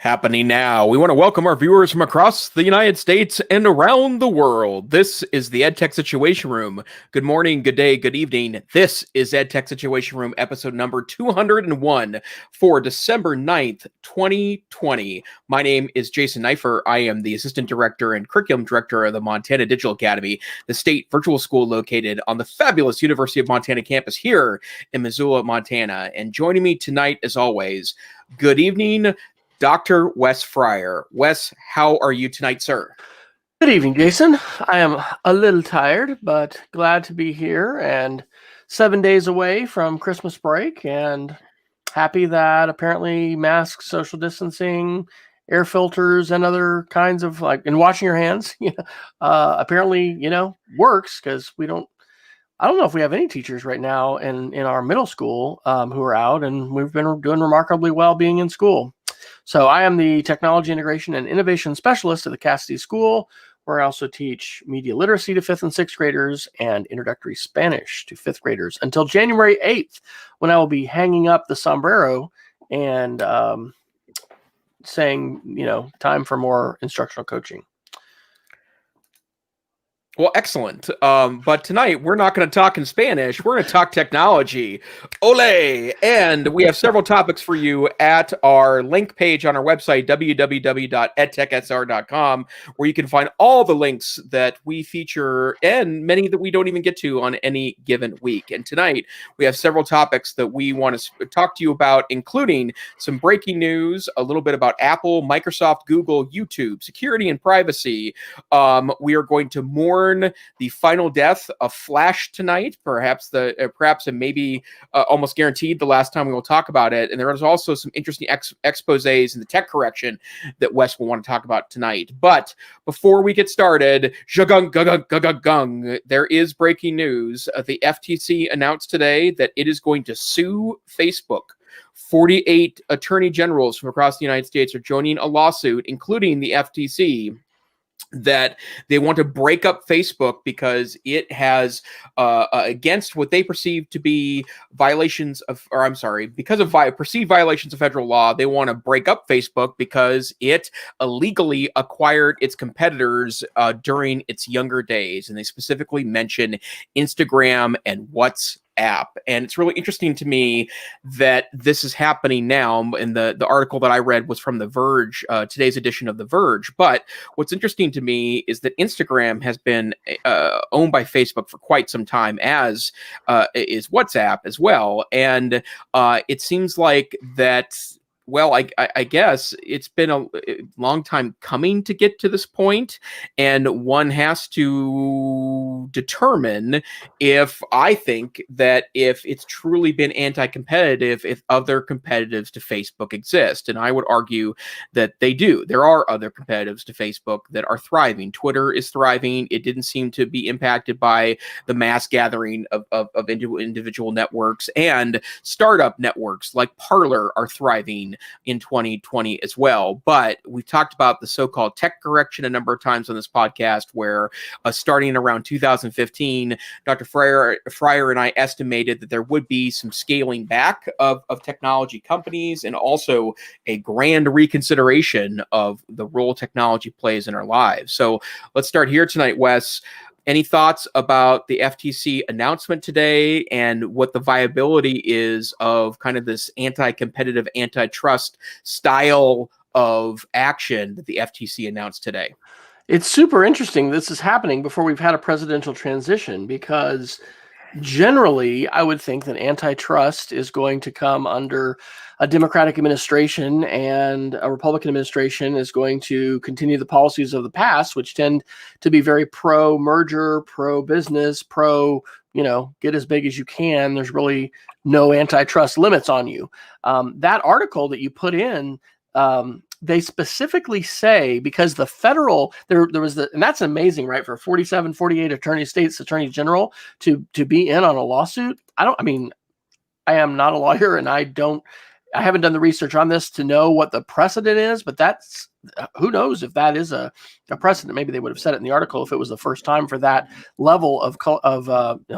Happening now. We want to welcome our viewers from across the United States and around the world. This is the EdTech Situation Room. Good morning, good day, good evening. This is EdTech Situation Room, episode number 201 for December 9th, 2020. My name is Jason Neiffer. I am the Assistant Director and Curriculum Director of the Montana Digital Academy, the state virtual school located on the fabulous University of Montana campus here in Missoula, Montana. And joining me tonight, as always, good evening, Dr. Wes Fryer. Wes, how are you tonight, sir? Good evening, Jason. I am a little tired, but glad to be here and 7 days away from Christmas break and happy that apparently masks, social distancing, air filters, and other kinds of and washing your hands, apparently, works because I don't know if we have any teachers right now in our middle school who are out, and we've been doing remarkably well being in school. So I am the Technology Integration and Innovation Specialist at the Cassidy School, where I also teach media literacy to 5th and 6th graders and introductory Spanish to 5th graders until January 8th, when I will be hanging up the sombrero and saying, time for more instructional coaching. Well, excellent. But tonight, we're not going to talk in Spanish. We're going to talk technology. Ole! And we have several topics for you at our link page on our website, www.edtechsr.com, where you can find all the links that we feature and many that we don't even get to on any given week. And tonight, we have several topics that we want to talk to you about, including some breaking news, a little bit about Apple, Microsoft, Google, YouTube, security and privacy. We are going to mourn the final death of Flash tonight, perhaps and maybe almost guaranteed the last time we will talk about it. And there is also some interesting exposés in the tech correction that Wes will want to talk about tonight. But before we get started, there is breaking news. The FTC announced today that it is going to sue Facebook. 48 attorney generals from across the United States are joining a lawsuit, including the FTC, that they want to break up Facebook because it has, against what they perceive to be perceived violations of federal law, they want to break up Facebook because it illegally acquired its competitors during its younger days. And they specifically mention Instagram and WhatsApp. And it's really interesting to me that this is happening now. And the article that I read was from The Verge, today's edition of The Verge. But what's interesting to me is that Instagram has been owned by Facebook for quite some time, as is WhatsApp as well. And it seems like that. Well, I guess it's been a long time coming to get to this point, and one has to determine if it's truly been anti-competitive, if other competitives to Facebook exist. And I would argue that they do. There are other competitives to Facebook that are thriving. Twitter is thriving. It didn't seem to be impacted by the mass gathering of individual networks, and startup networks like Parler are thriving in 2020 as well. But we've talked about the so-called tech correction a number of times on this podcast, where starting around 2015, Dr. Fryer and I estimated that there would be some scaling back of technology companies, and also a grand reconsideration of the role technology plays in our lives. So let's start here tonight, Wes. Any thoughts about the FTC announcement today and what the viability is of kind of this anti-competitive, antitrust style of action that the FTC announced today? It's super interesting this is happening before we've had a presidential transition, because generally I would think that antitrust is going to come under a Democratic administration, and a Republican administration is going to continue the policies of the past, which tend to be very pro-merger, pro-business, get as big as you can. There's really no antitrust limits on you. That article that you put in, they specifically say, because the federal, there was and that's amazing, right? For 47, 48 states attorneys general to be in on a lawsuit. I am not a lawyer, and I don't I haven't done the research on this to know what the precedent is, but that's who knows if that is a precedent. Maybe they would have said it in the article if it was the first time for that level of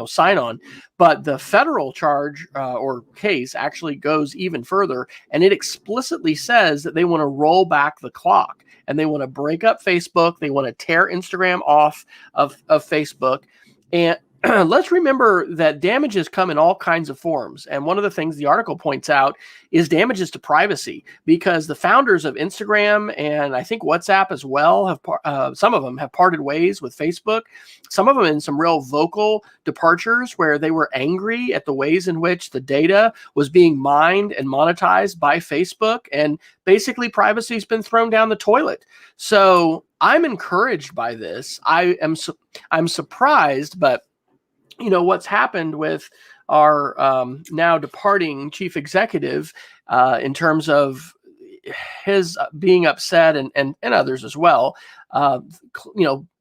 sign on. But the federal charge or case actually goes even further, and it explicitly says that they want to roll back the clock and they want to break up Facebook. They want to tear Instagram off of Facebook. And let's remember that damages come in all kinds of forms. And one of the things the article points out is damages to privacy, because the founders of Instagram and I think WhatsApp as well have some of them have parted ways with Facebook. Some of them in some real vocal departures where they were angry at the ways in which the data was being mined and monetized by Facebook. And basically privacy has been thrown down the toilet. So I'm encouraged by this. I'm surprised, but what's happened with our now departing chief executive in terms of his being upset and others as well,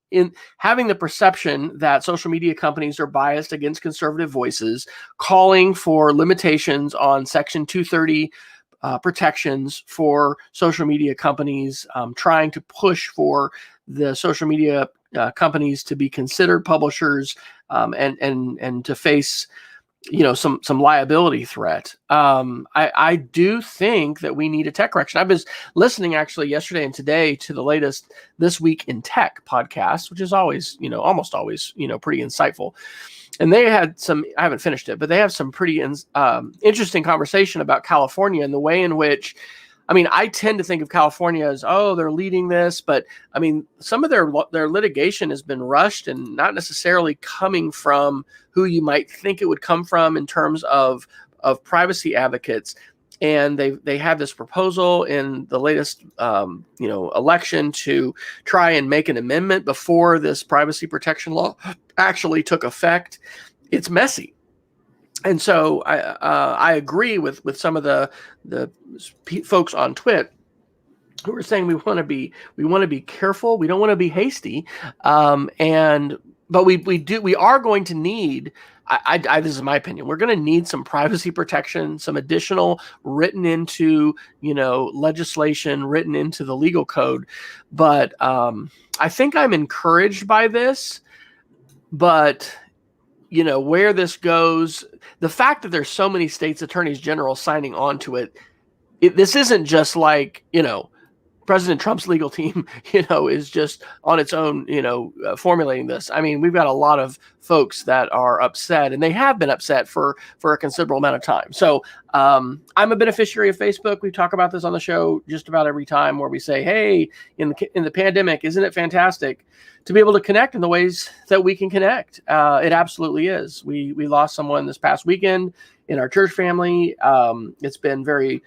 in having the perception that social media companies are biased against conservative voices, calling for limitations on Section 230 protections for social media companies, trying to push for the social media companies to be considered publishers and to face some liability threat. I do think that we need a tech correction. I was listening actually yesterday and today to the latest This Week in Tech podcast, which is always almost always pretty insightful. And they had I haven't finished it, but they have some pretty interesting conversation about California and the way in which, I tend to think of California as, they're leading this, but some of their litigation has been rushed and not necessarily coming from who you might think it would come from in terms of privacy advocates. And they have this proposal in the latest election to try and make an amendment before this privacy protection law actually took effect. It's messy. And so I agree with some of the folks on Twitter who are saying we want to be careful. We don't want to be hasty. But we are going to need, this is my opinion, we're going to need some privacy protection, some additional written into, legislation, written into the legal code. But I think I'm encouraged by this, but where this goes, the fact that there's so many states attorneys general signing on to it, this isn't just like, President Trump's legal team, is just on its own, formulating this. We've got a lot of folks that are upset, and they have been upset for a considerable amount of time. So I'm a beneficiary of Facebook. We talk about this on the show just about every time, where we say, hey, in the pandemic, isn't it fantastic to be able to connect in the ways that we can connect? It absolutely is. We lost someone this past weekend in our church family. It's been very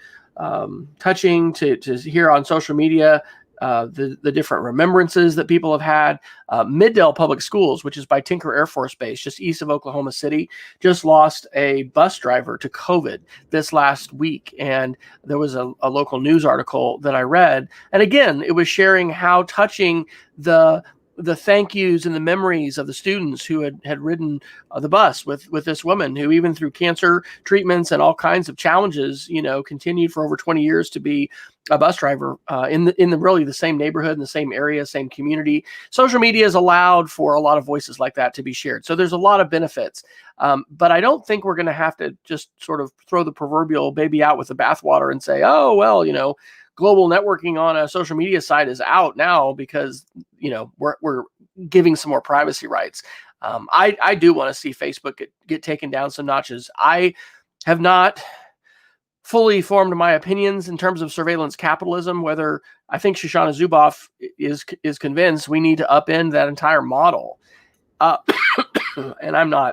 touching to hear on social media the different remembrances that people have had. Middale Public Schools, which is by Tinker Air Force Base, just east of Oklahoma City, just lost a bus driver to COVID this last week. And there was a local news article that I read. And again, it was sharing how touching the thank yous and the memories of the students who had ridden the bus with this woman who, even through cancer treatments and all kinds of challenges, continued for over 20 years to be a bus driver in the really the same neighborhood, in the same area, same community. Social media has allowed for a lot of voices like that to be shared. So there's a lot of benefits. But I don't think we're going to have to just sort of throw the proverbial baby out with the bathwater and say, oh, well, global networking on a social media site is out now because, we're giving some more privacy rights. I do want to see Facebook get taken down some notches. I have not fully formed my opinions in terms of surveillance capitalism, whether I think Shoshana Zuboff is convinced we need to upend that entire model. And I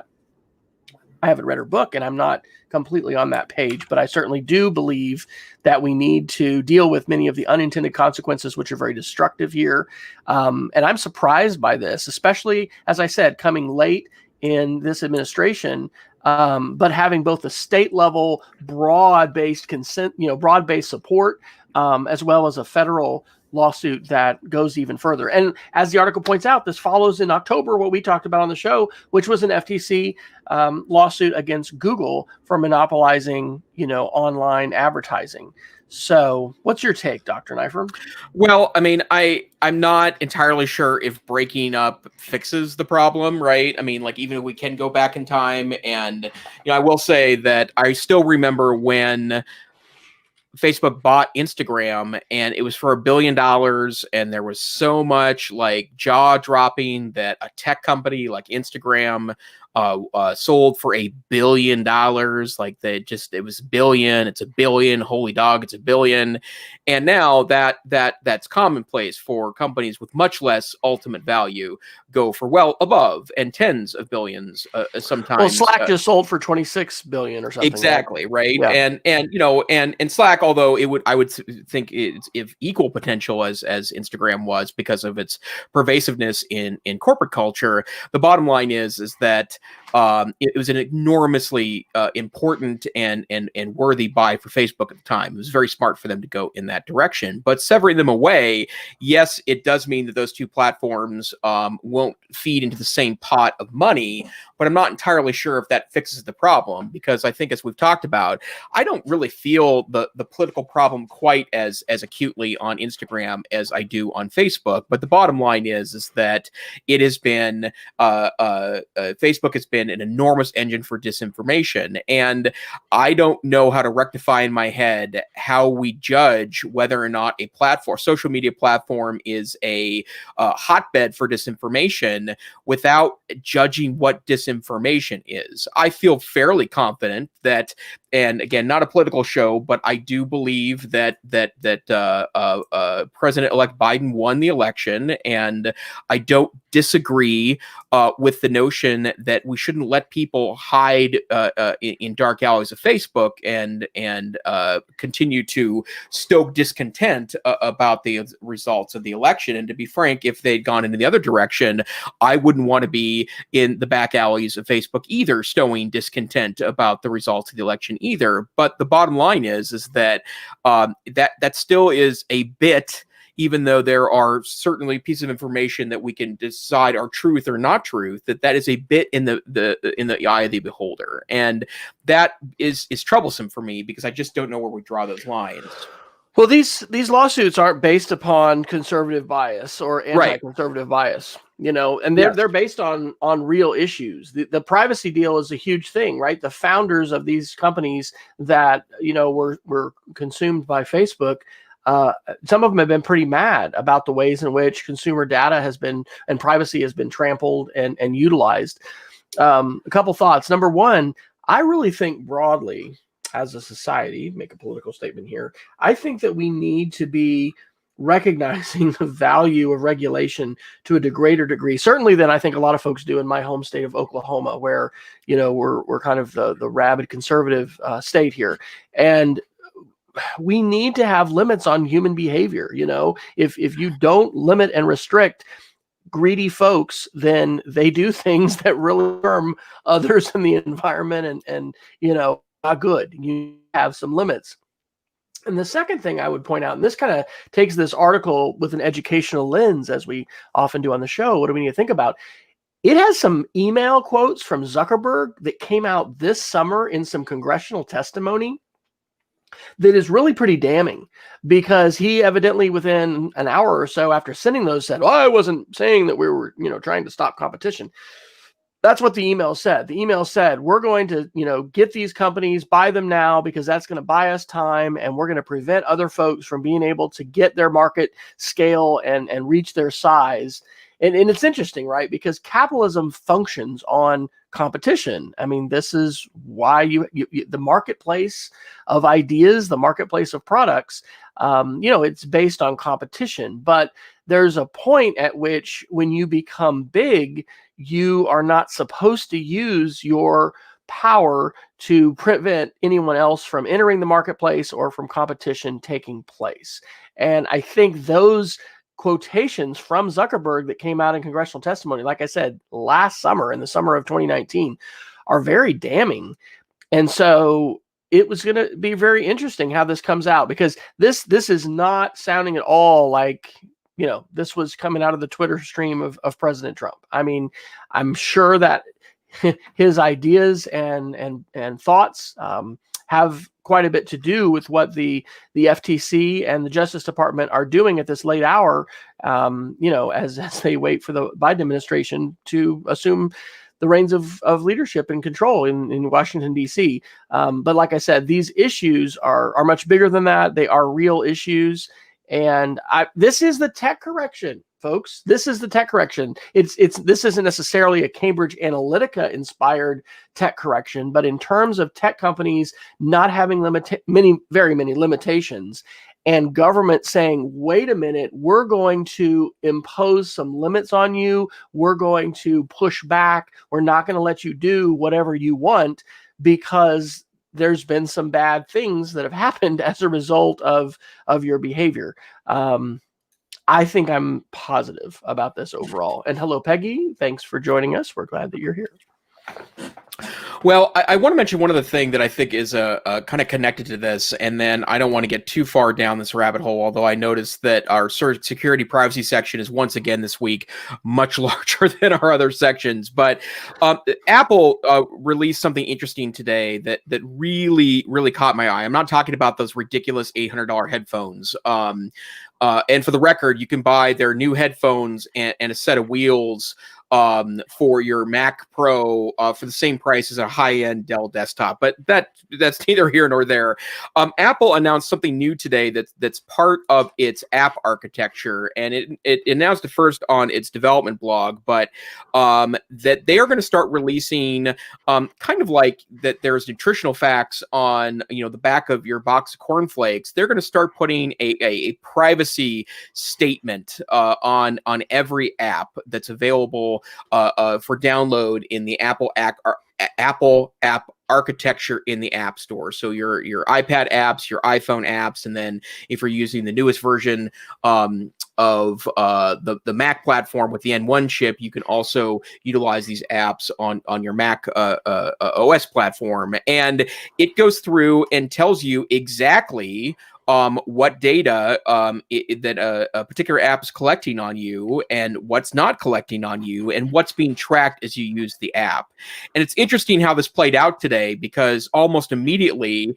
haven't read her book, and I'm not completely on that page, but I certainly do believe that we need to deal with many of the unintended consequences, which are very destructive here. And I'm surprised by this, especially, as I said, coming late in this administration, but having both the state level broad-based consent, broad-based support, as well as a federal lawsuit that goes even further. And as the article points out, this follows in October what we talked about on the show, which was an FTC lawsuit against Google for monopolizing, online advertising. So what's your take, Dr. Neiffer? Well, I mean, I'm not entirely sure if breaking up fixes the problem, right? I mean, like, even if we can go back in time, and I will say that I still remember when Facebook bought Instagram, and it was for $1 billion, and there was so much like jaw dropping that a tech company like Instagram sold for $1 billion. Like, it was billion, it's $1 billion, holy dog, it's $1 billion. And now that's commonplace for companies with much less ultimate value go for well above and tens of billions sometimes. Well, Slack just sold for 26 billion or something. Exactly, right? Yeah. And Slack, although I would think it's of equal potential as Instagram was because of its pervasiveness in corporate culture, the bottom line is that it was an enormously important and worthy buy for Facebook at the time. It was very smart for them to go in that direction. But severing them away, yes, it does mean that those two platforms won't feed into the same pot of money. But I'm not entirely sure if that fixes the problem, because I think, as we've talked about, I don't really feel the political problem quite as acutely on Instagram as I do on Facebook. But the bottom line is that it has been Facebook has been an enormous engine for disinformation, and I don't know how to rectify in my head how we judge whether or not a social media platform is a hotbed for disinformation without judging what disinformation is. I feel fairly confident that, and again, not a political show, but I do believe that President-elect Biden won the election, and I don't disagree with the notion that we shouldn't let people hide in dark alleys of Facebook and continue to stoke discontent about the results of the election. And to be frank, if they'd gone into the other direction, I wouldn't want to be in the back alleys of Facebook either, stowing discontent about the results of the election either. But the bottom line is that that still is a bit, even though there are certainly pieces of information that we can decide are truth or not truth, that is a bit in the eye of the beholder. And that is troublesome for me, because I just don't know where we draw those lines. Well, these lawsuits aren't based upon conservative bias or anti-conservative bias, and they're based on real issues. The privacy deal is a huge thing, right? The founders of these companies that were consumed by Facebook, some of them have been pretty mad about the ways in which consumer data has been and privacy has been trampled and utilized. A couple thoughts. Number one, I really think broadly, as a society, make a political statement here, I think that we need to be recognizing the value of regulation to a greater degree, certainly than I think a lot of folks do in my home state of Oklahoma, where we're kind of the rabid conservative state here. And we need to have limits on human behavior. If you don't limit and restrict greedy folks, then they do things that really harm others in the environment, and not good. You have some limits. And the second thing I would point out, and this kind of takes this article with an educational lens, as we often do on the show, what do we need to think about? It has some email quotes from Zuckerberg that came out this summer in some congressional testimony that is really pretty damning, because he evidently, within an hour or so after sending those, said, "Well, I wasn't saying that we were, trying to stop competition." That's what the email said. The email said, we're going to, get these companies, buy them now, because that's going to buy us time, and we're going to prevent other folks from being able to get their market scale and reach their size. And it's interesting, right? Because capitalism functions on competition. I mean, this is why the marketplace of ideas, the marketplace of products, it's based on competition. But there's a point at which, when you become big, you are not supposed to use your power to prevent anyone else from entering the marketplace or from competition taking place. And I think those quotations from Zuckerberg that came out in congressional testimony, like I said, last summer, in the summer of 2019, are very damning. And so it was going to be very interesting how this comes out, because this is not sounding at all like, this was coming out of the Twitter stream of President Trump. I mean, I'm sure that his ideas and thoughts have quite a bit to do with what the FTC and the Justice Department are doing at this late hour, as they wait for the Biden administration to assume the reins of leadership and control in Washington, D.C. But like I said, these issues are much bigger than that. They are real issues. And this is the tech correction, folks. This is the tech correction. This isn't necessarily a Cambridge Analytica inspired tech correction, but in terms of tech companies not having very many limitations, and government saying, wait a minute, we're going to impose some limits on you. We're going to push back. We're not going to let you do whatever you want, because there's been some bad things that have happened as a result of your behavior. I think I'm positive about this overall. And hello, Peggy. Thanks for joining us. We're glad that you're here. Well, I want to mention one other thing that I think is kind of connected to this, and then I don't want to get too far down this rabbit hole, although I noticed that our security privacy section is once again this week much larger than our other sections. But Apple released something interesting today that really, really caught my eye. I'm not talking about those ridiculous $800 headphones. And for the record, you can buy their new headphones and a set of wheels for your Mac Pro for the same price as a high-end Dell desktop, but that's neither here nor there. Apple announced something new today that's part of its app architecture, and it announced it first on its development blog, but that they are going to start releasing kind of like that. There's nutritional facts on the back of your box of cornflakes. They're going to start putting a privacy statement on every app that's available for download in the Apple app architecture in the App Store. So your iPad apps, your iPhone apps, and then if you're using the newest version of the Mac platform with the N1 chip, you can also utilize these apps on your Mac OS platform. And it goes through and tells you exactly what data that a particular app is collecting on you, and what's not collecting on you, and what's being tracked as you use the app. And it's interesting how this played out today, because almost immediately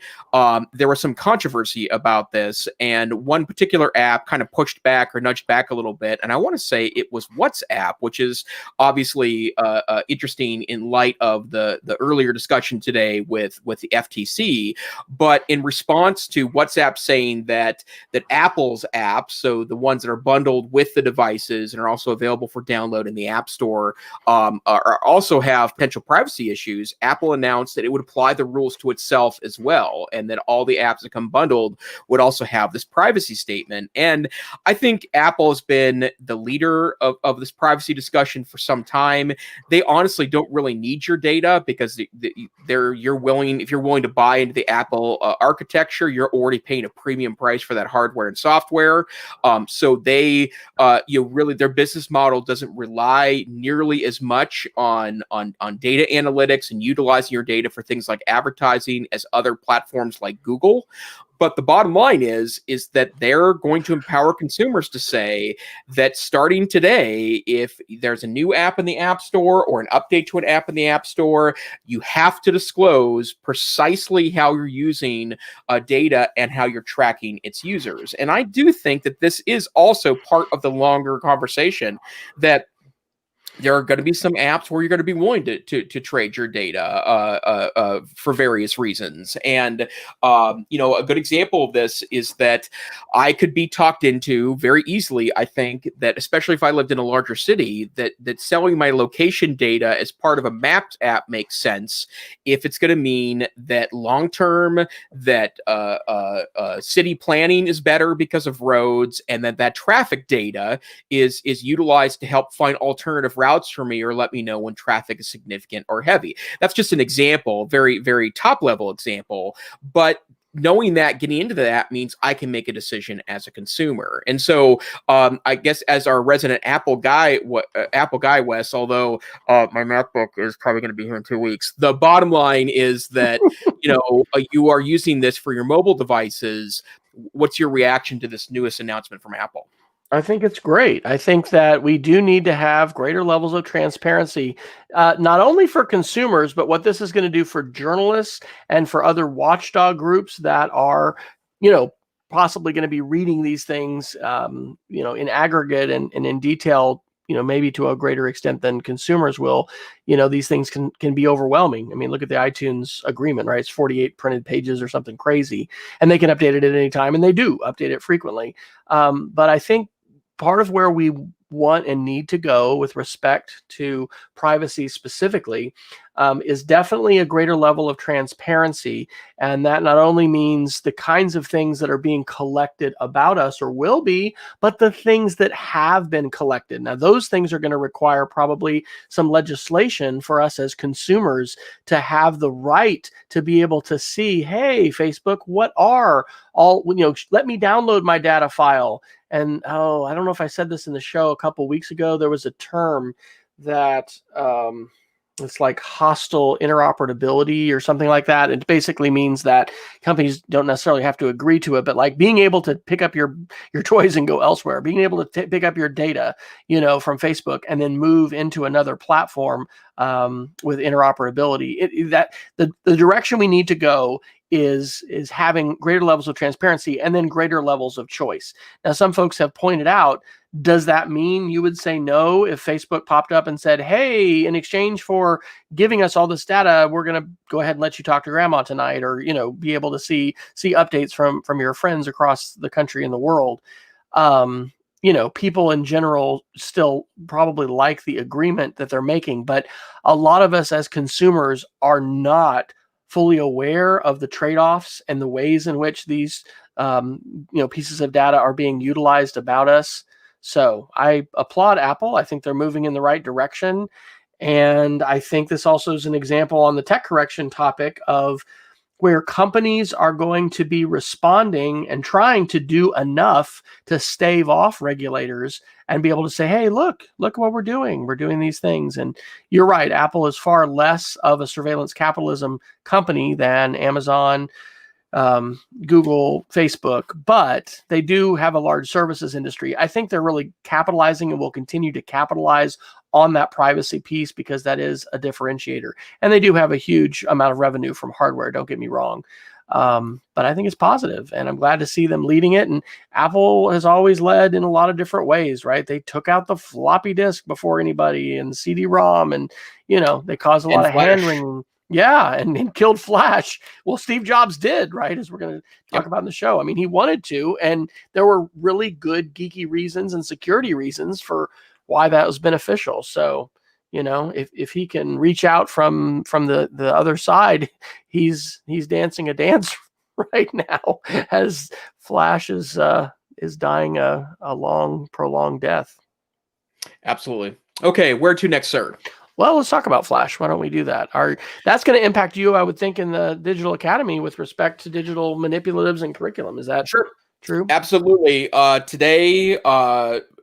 there was some controversy about this, and one particular app kind of pushed back or nudged back a little bit. And I want to say it was WhatsApp, which is obviously interesting in light of the earlier discussion today with the FTC. But in response to WhatsApp saying that Apple's apps, so the ones that are bundled with the devices and are also available for download in the App Store, also have potential privacy issues, Apple announced that it would apply the rules to itself as well, and that all the apps that come bundled would also have this privacy statement. And I think Apple has been the leader of this privacy discussion for some time. They honestly don't really need your data, because if you're willing to buy into the Apple architecture, you're already paying a premium price for that hardware and software. So they, really, their business model doesn't rely nearly as much on data analytics and utilizing your data for things like advertising as other platforms like Google. But the bottom line is that they're going to empower consumers to say that starting today, if there's a new app in the App Store or an update to an app in the App Store, you have to disclose precisely how you're using data and how you're tracking its users. And I do think that this is also part of the longer conversation, that there are going to be some apps where you're going to be willing to trade your data for various reasons. And, a good example of this is that I could be talked into very easily, I think, that especially if I lived in a larger city, that selling my location data as part of a Maps app makes sense if it's going to mean that long-term that city planning is better because of roads, and that traffic data is utilized to help find alternative routes for me, or let me know when traffic is significant or heavy. That's just an example, very, very top level example. But knowing that, getting into that means I can make a decision as a consumer. And so I guess as our resident Apple guy, Wes, although my MacBook is probably going to be here in 2 weeks, the bottom line is that, you are using this for your mobile devices. What's your reaction to this newest announcement from Apple? I think it's great. I think that we do need to have greater levels of transparency, not only for consumers, but what this is going to do for journalists and for other watchdog groups that are, possibly going to be reading these things, in aggregate and in detail, maybe to a greater extent than consumers will. These things can be overwhelming. I mean, look at the iTunes agreement, right? It's 48 printed pages or something crazy, and they can update it at any time, and they do update it frequently. But I think part of where we want and need to go with respect to privacy specifically is definitely a greater level of transparency. And that not only means the kinds of things that are being collected about us or will be, but the things that have been collected. Now, those things are going to require probably some legislation for us as consumers to have the right to be able to see, hey, Facebook, what are all, let me download my data file. And, I don't know if I said this in the show a couple weeks ago, there was a term that it's like hostile interoperability or something like that. It basically means that companies don't necessarily have to agree to it, but like being able to pick up your toys and go elsewhere, being able to pick up your data, from Facebook and then move into another platform with interoperability. The direction we need to go is having greater levels of transparency and then greater levels of choice. Now, some folks have pointed out, does that mean you would say no if Facebook popped up and said, hey, in exchange for giving us all this data, we're going to go ahead and let you talk to grandma tonight, or, be able to see updates from your friends across the country and the world? People in general still probably like the agreement that they're making, but a lot of us as consumers are not fully aware of the trade-offs and the ways in which these pieces of data are being utilized about us. So I applaud Apple. I think they're moving in the right direction. And I think this also is an example on the tech correction topic of where companies are going to be responding and trying to do enough to stave off regulators and be able to say, hey, look what we're doing. We're doing these things. And you're right. Apple is far less of a surveillance capitalism company than Amazon, Google, Facebook, but they do have a large services industry. I think they're really capitalizing and will continue to capitalize on that privacy piece because that is a differentiator. And they do have a huge amount of revenue from hardware, don't get me wrong. But I think it's positive, and I'm glad to see them leading it. And Apple has always led in a lot of different ways, right? They took out the floppy disk before anybody and CD-ROM, and, they caused a lot of hand-wringing. Yeah, and killed Flash. Well, Steve Jobs did, right? As we're going to talk about in the show. I mean, he wanted to, and there were really good geeky reasons and security reasons for why that was beneficial. So, if he can reach out from the other side, he's dancing a dance right now as Flash is dying a long, prolonged death. Absolutely. Okay, where to next, sir? Well, let's talk about Flash. Why don't we do that? That's going to impact you, I would think, in the Digital Academy with respect to digital manipulatives and curriculum. Is that true? Absolutely. Today,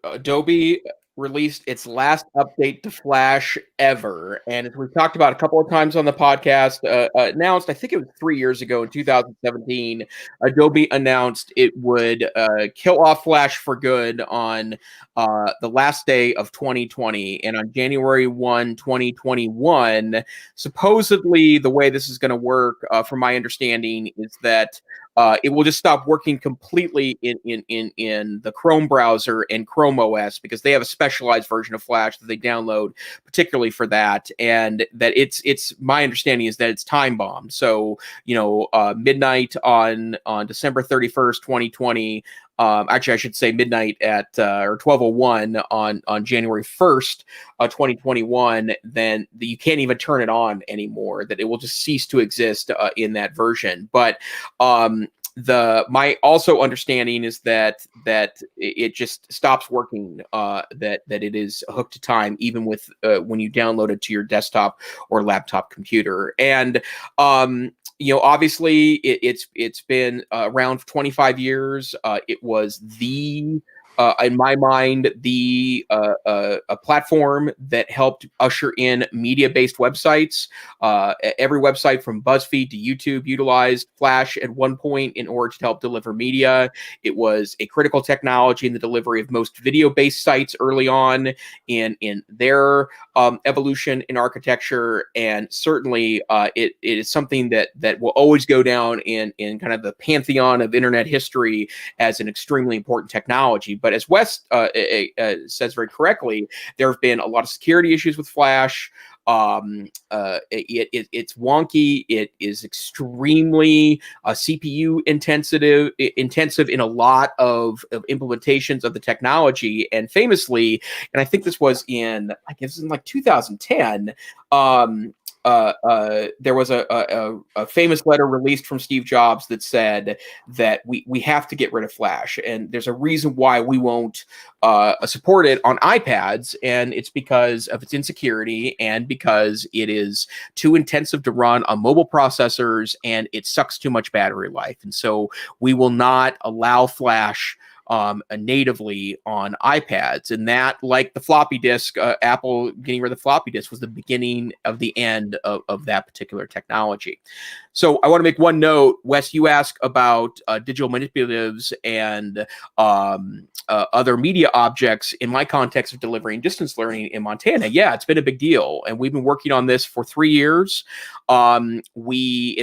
Adobe released its last update to Flash ever. And as we've talked about a couple of times on the podcast, announced, I think it was 3 years ago in 2017, Adobe announced it would kill off Flash for good on the last day of 2020. And on January 1, 2021, supposedly the way this is going to work, from my understanding, is that it will just stop working completely in the Chrome browser and Chrome OS, because they have a specialized version of Flash that they download particularly for that. And that it's my understanding is that it's time bombed. So, midnight on December 31st, 2020. Actually, I should say midnight at or 12:01 on January 1st, 2021. Then you can't even turn it on anymore. That it will just cease to exist in that version. But my also understanding is that it just stops working. That it is hooked to time, even with when you download it to your desktop or laptop computer. And Obviously it's been around for 25 years. It was in my mind, a platform that helped usher in media-based websites. Every website from BuzzFeed to YouTube utilized Flash at one point in order to help deliver media. It was a critical technology in the delivery of most video-based sites early on in their evolution in architecture, and certainly it is something that will always go down in kind of the pantheon of internet history as an extremely important technology. But as Wes says very correctly, there have been a lot of security issues with Flash. It's wonky. It is extremely CPU intensive in a lot of implementations of the technology. And famously, and I think this was in like 2010. There was a famous letter released from Steve Jobs that said that we have to get rid of Flash, and there's a reason why we won't support it on iPads, and it's because of its insecurity and because it is too intensive to run on mobile processors and it sucks too much battery life, and so we will not allow Flash natively on iPads. And that, like the floppy disk, Apple getting rid of the floppy disk was the beginning of the end of that particular technology. So I want to make one note. Wes, you ask about digital manipulatives and other media objects in my context of delivering distance learning in Montana. Yeah, it's been a big deal. And we've been working on this for 3 years. In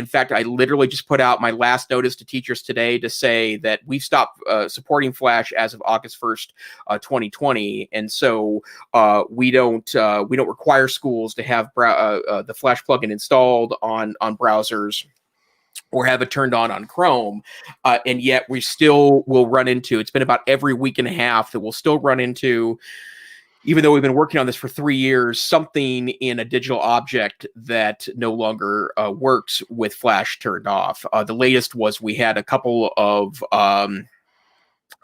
fact, I literally just put out my last notice to teachers today to say that we've stopped supporting Flash as of August 1st, 2020. And so we don't require schools to have the Flash plugin installed on browsers or have it turned on Chrome. And yet we still will run into, it's been about every week and a half that we'll still run into, even though we've been working on this for 3 years, something in a digital object that no longer works with Flash turned off. The latest was we had a couple of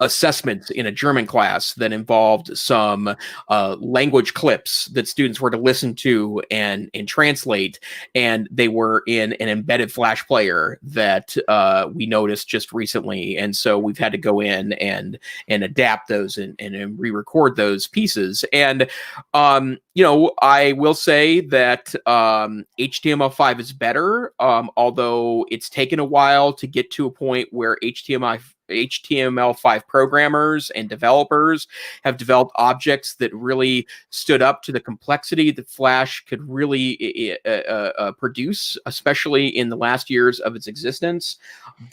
assessments in a German class that involved some language clips that students were to listen to and translate, and they were in an embedded Flash player that we noticed just recently, and so we've had to go in and adapt those and re-record those pieces. And I will say that HTML5 is better, although it's taken a while to get to a point where HTML5 programmers and developers have developed objects that really stood up to the complexity that Flash could really produce, especially in the last years of its existence.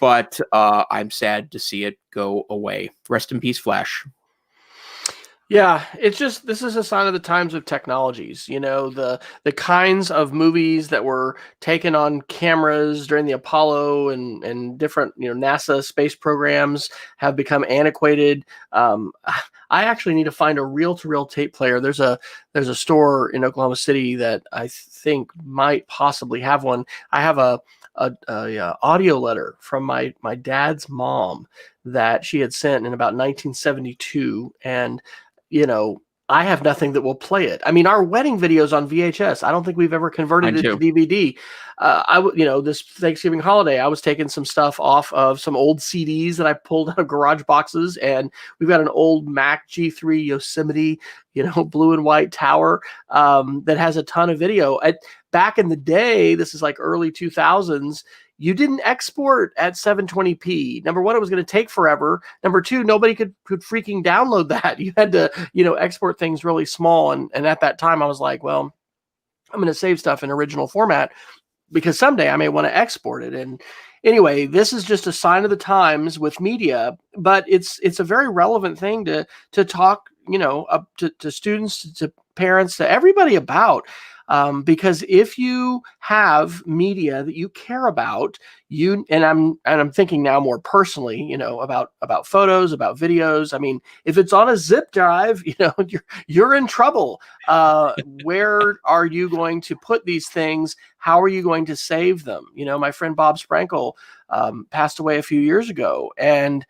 But I'm sad to see it go away. Rest in peace, Flash. Yeah, it's just, this is a sign of the times of technologies. The kinds of movies that were taken on cameras during the Apollo and different NASA space programs have become antiquated. I actually need to find a reel-to-reel tape player. There's a store in Oklahoma City that I think might possibly have one. I have a audio letter from my dad's mom that she had sent in about 1972, and I have nothing that will play it. I mean, our wedding videos on VHS, I don't think we've ever converted it to DVD. This Thanksgiving holiday, I was taking some stuff off of some old CDs that I pulled out of garage boxes, and we've got an old Mac G3 Yosemite, blue and white tower that has a ton of video. Back in the day, this is like early 2000s, you didn't export at 720p. Number one, it was going to take forever. Number two, nobody could freaking download that. You had to, export things really small. And at that time, I was like, well, I'm going to save stuff in original format because someday I may want to export it. And anyway, this is just a sign of the times with media, but it's a very relevant thing to talk, to students, to parents, to everybody about. Because if you have media that you care about, and I'm thinking now more personally, about photos, about videos. I mean, if it's on a zip drive, you're in trouble. Where are you going to put these things? How are you going to save them? My friend Bob Sprankle passed away a few years ago, and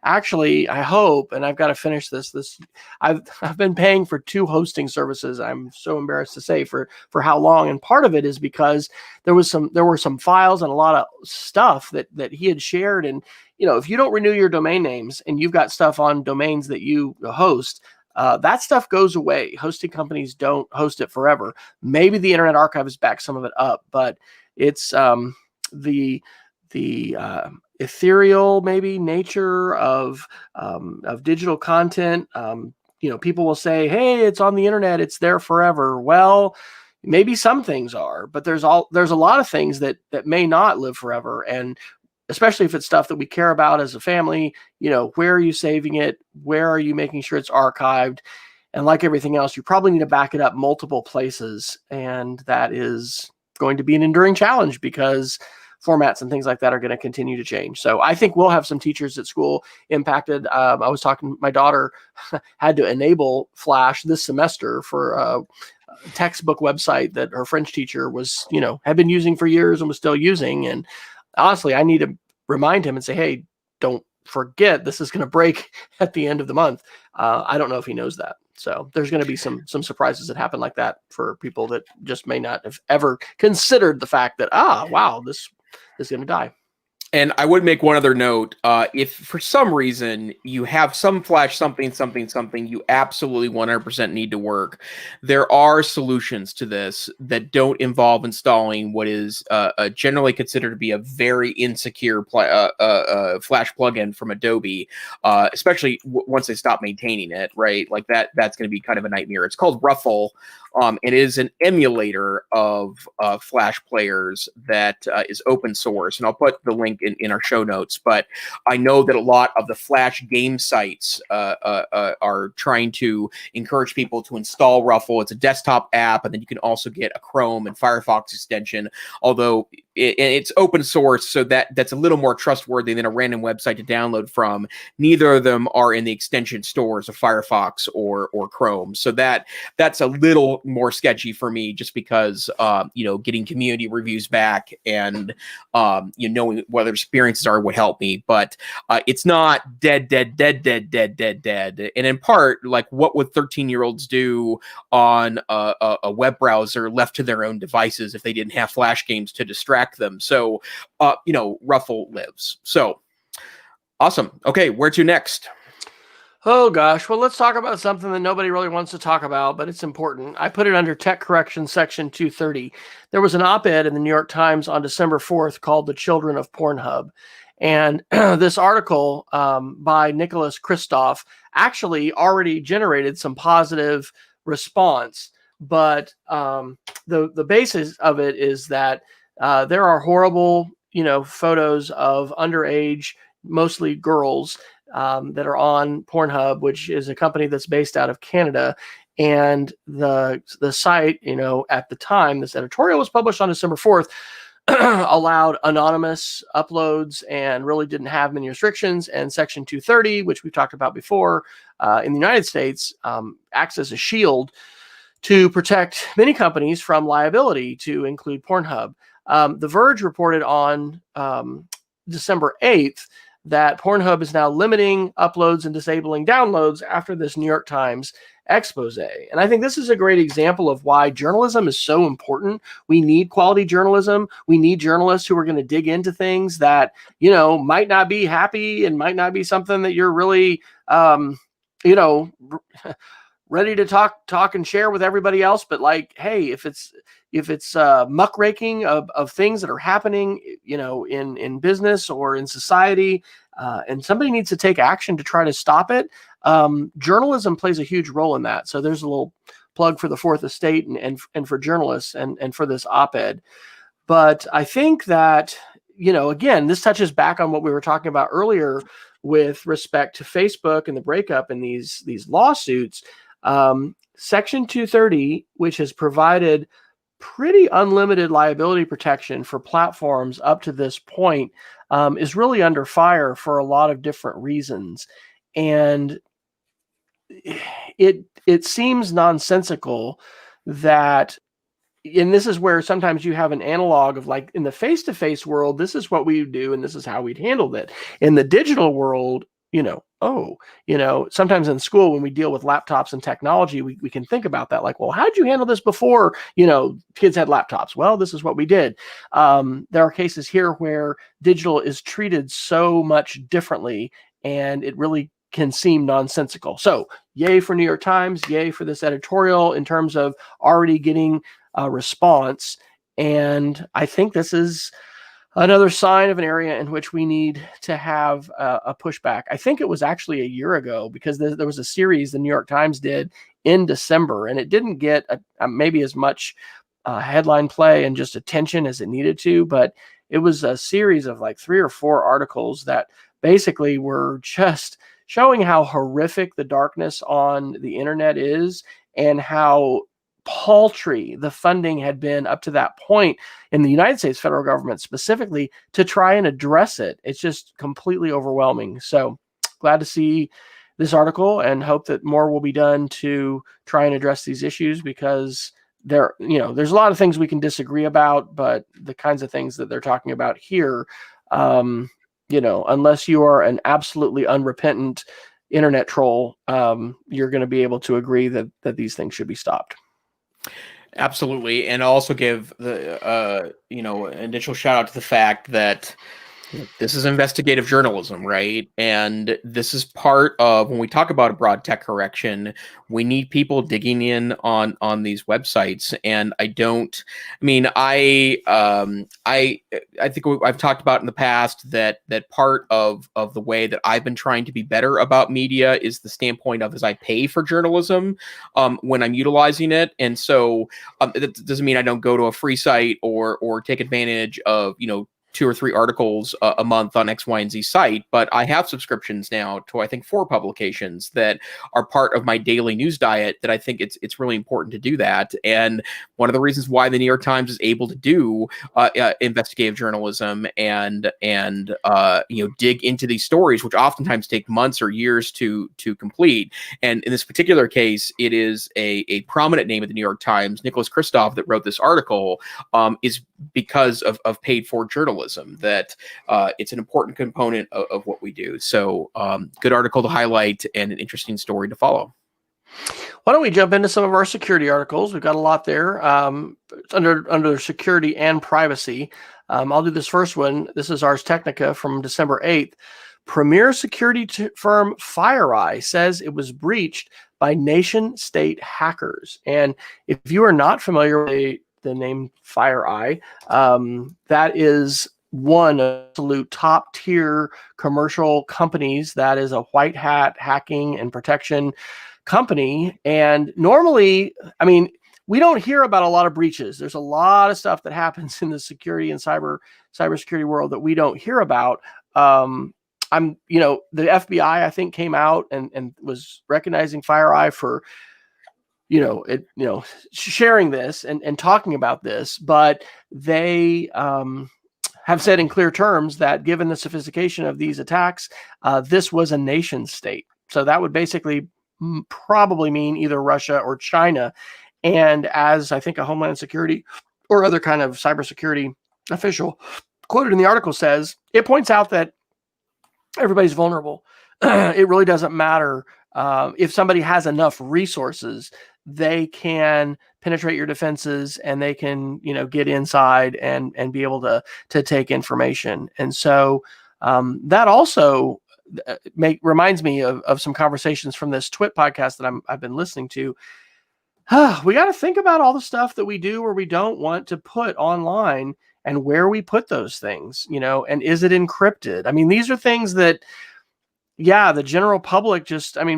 Actually, I hope, and I've got to finish this. I've been paying for 2 hosting services. I'm so embarrassed to say for how long, and part of it is because there were some files and a lot of stuff that he had shared. And if you don't renew your domain names and you've got stuff on domains that you host, that stuff goes away. Hosting companies don't host it forever. Maybe the Internet Archive has backed some of it up, but it's the ethereal maybe nature of digital content. People will say, "Hey, it's on the internet; it's there forever." Well, maybe some things are, but there's a lot of things that may not live forever, and especially if it's stuff that we care about as a family. Where are you saving it? Where are you making sure it's archived? And like everything else, you probably need to back it up multiple places, and that is going to be an enduring challenge because formats and things like that are going to continue to change. So I think we'll have some teachers at school impacted. I was talking, my daughter had to enable Flash this semester for a textbook website that her French teacher was, had been using for years and was still using. And honestly, I need to remind him and say, hey, don't forget, this is going to break at the end of the month. I don't know if he knows that. So there's going to be some surprises that happen like that for people that just may not have ever considered the fact that, wow, this is going to die. And I would make one other note. If for some reason you have some Flash something, you absolutely 100% need to work, there are solutions to this that don't involve installing what is generally considered to be a very insecure Flash plugin from Adobe, especially once they stop maintaining it, right? Like that's going to be kind of a nightmare. It's called Ruffle. It is an emulator of Flash players that is open source, and I'll put the link in our show notes. But I know that a lot of the Flash game sites are trying to encourage people to install Ruffle. It's a desktop app, and then you can also get a Chrome and Firefox extension, although it's open source, so that's a little more trustworthy than a random website to download from. Neither of them are in the extension stores of Firefox or Chrome, so that's a little more sketchy for me, just because getting community reviews back and knowing what their experiences are would help me. But it's not dead. And in part, like, what would 13-year-olds do on a web browser left to their own devices if they didn't have Flash games to distract them? So Ruffle lives. So awesome. Okay, where to next? Oh gosh, well, let's talk about something that nobody really wants to talk about, but it's important. I put it under Tech Correction Section 230. There was an op-ed in the New York Times on December 4th called "The Children of Pornhub." And this article by Nicholas Kristof actually already generated some positive response. But the basis of it is that there are horrible, photos of underage, mostly girls, that are on Pornhub, which is a company that's based out of Canada. And the site, at the time this editorial was published on December 4th, allowed anonymous uploads and really didn't have many restrictions. And Section 230, which we've talked about before, in the United States, acts as a shield to protect many companies from liability, to include Pornhub. The Verge reported on December 8th that Pornhub is now limiting uploads and disabling downloads after this New York Times expose. And I think this is a great example of why journalism is so important. We need quality journalism. We need journalists who are going to dig into things that, might not be happy and might not be something that you're really, ready to talk and share with everybody else. But like, hey, if it's muckraking of things that are happening, in business or in society, and somebody needs to take action to try to stop it, journalism plays a huge role in that. So there's a little plug for the Fourth Estate and for journalists and for this op-ed. But I think that, again, this touches back on what we were talking about earlier with respect to Facebook and the breakup in these lawsuits. Section 230, which has provided pretty unlimited liability protection for platforms up to this point, is really under fire for a lot of different reasons. And it seems nonsensical that and this is where sometimes you have an analog of like in the face-to-face world, this is what we do and this is how we'd handled it. In the digital world, sometimes in school when we deal with laptops and technology, we can think about that like, well, how'd you handle this before, kids had laptops? Well, this is what we did. There are cases here where digital is treated so much differently, and it really can seem nonsensical. So yay for New York Times, yay for this editorial in terms of already getting a response. And I think this is another sign of an area in which we need to have a pushback. I think it was actually a year ago, because there was a series the New York Times did in December, and it didn't get maybe as much headline play and just attention as it needed to, but it was a series of like 3 or 4 articles that basically were just showing how horrific the darkness on the internet is and how paltry the funding had been up to that point in the United States federal government specifically to try and address it. It's just completely overwhelming. So glad to see this article and hope that more will be done to try and address these issues, because there's a lot of things we can disagree about, but the kinds of things that they're talking about here, unless you are an absolutely unrepentant internet troll, you're going to be able to agree that these things should be stopped. Absolutely. And also give the, initial shout out to the fact that this is investigative journalism, right? And this is part of, when we talk about a broad tech correction, we need people digging in on these websites. And I think I've talked about in the past that part of the way that I've been trying to be better about media is the standpoint of, as I pay for journalism when I'm utilizing it. And so that doesn't mean I don't go to a free site or take advantage of, 2 or 3 articles a month on X, Y, and Z site, but I have subscriptions now to, I think, 4 publications that are part of my daily news diet, that I think it's really important to do that. And one of the reasons why the New York Times is able to do investigative journalism and dig into these stories, which oftentimes take months or years to complete. And in this particular case, it is a prominent name at the New York Times, Nicholas Kristof, that wrote this article, is because of paid for journalism, that it's an important component of what we do. So good article to highlight and an interesting story to follow. Why don't we jump into some of our security articles? We've got a lot there under security and privacy. I'll do this first one. This is Ars Technica from December 8th. Premier security firm FireEye says it was breached by nation-state hackers. And if you are not familiar with the name FireEye, that is one absolute top tier commercial companies that is a white hat hacking and protection company. And normally, we don't hear about a lot of breaches. There's a lot of stuff that happens in the security and cybersecurity world that we don't hear about. The FBI, I think, came out and was recognizing FireEye for sharing this and talking about this, but they have said in clear terms that given the sophistication of these attacks, this was a nation state. So that would basically probably mean either Russia or China. And as I think a Homeland Security or other kind of cybersecurity official quoted in the article says, it points out that everybody's vulnerable. It really doesn't matter if somebody has enough resources, they can penetrate your defenses and they can, get inside and be able to take information. And so that also reminds me of some conversations from this Twit podcast that I've been listening to. We got to think about all the stuff that we do or we don't want to put online and where we put those things, and is it encrypted? These are things that, the general public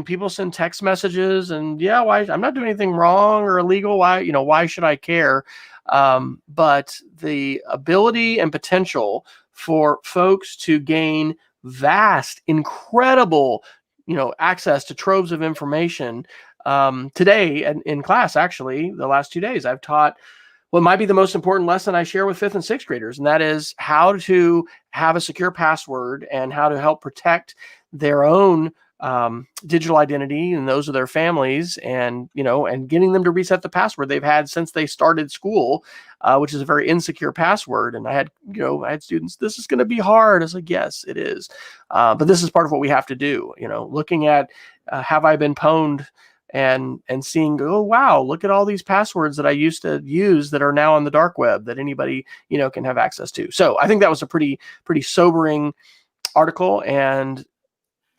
people send text messages and why I'm not doing anything wrong or illegal. Why should I care? But the ability and potential for folks to gain vast, incredible, access to troves of information. Today in class, actually, the last 2 days, I've taught what might be the most important lesson I share with 5th and 6th graders, and that is how to have a secure password and how to help protect their own digital identity, and those are their families, and and getting them to reset the password they've had since they started school, which is a very insecure password. And I had students, this is going to be hard. I was like, yes, it is, but this is part of what we have to do. Looking at have I been pwned, and seeing, oh wow, look at all these passwords that I used to use that are now on the dark web that anybody can have access to. So I think that was a pretty sobering article. And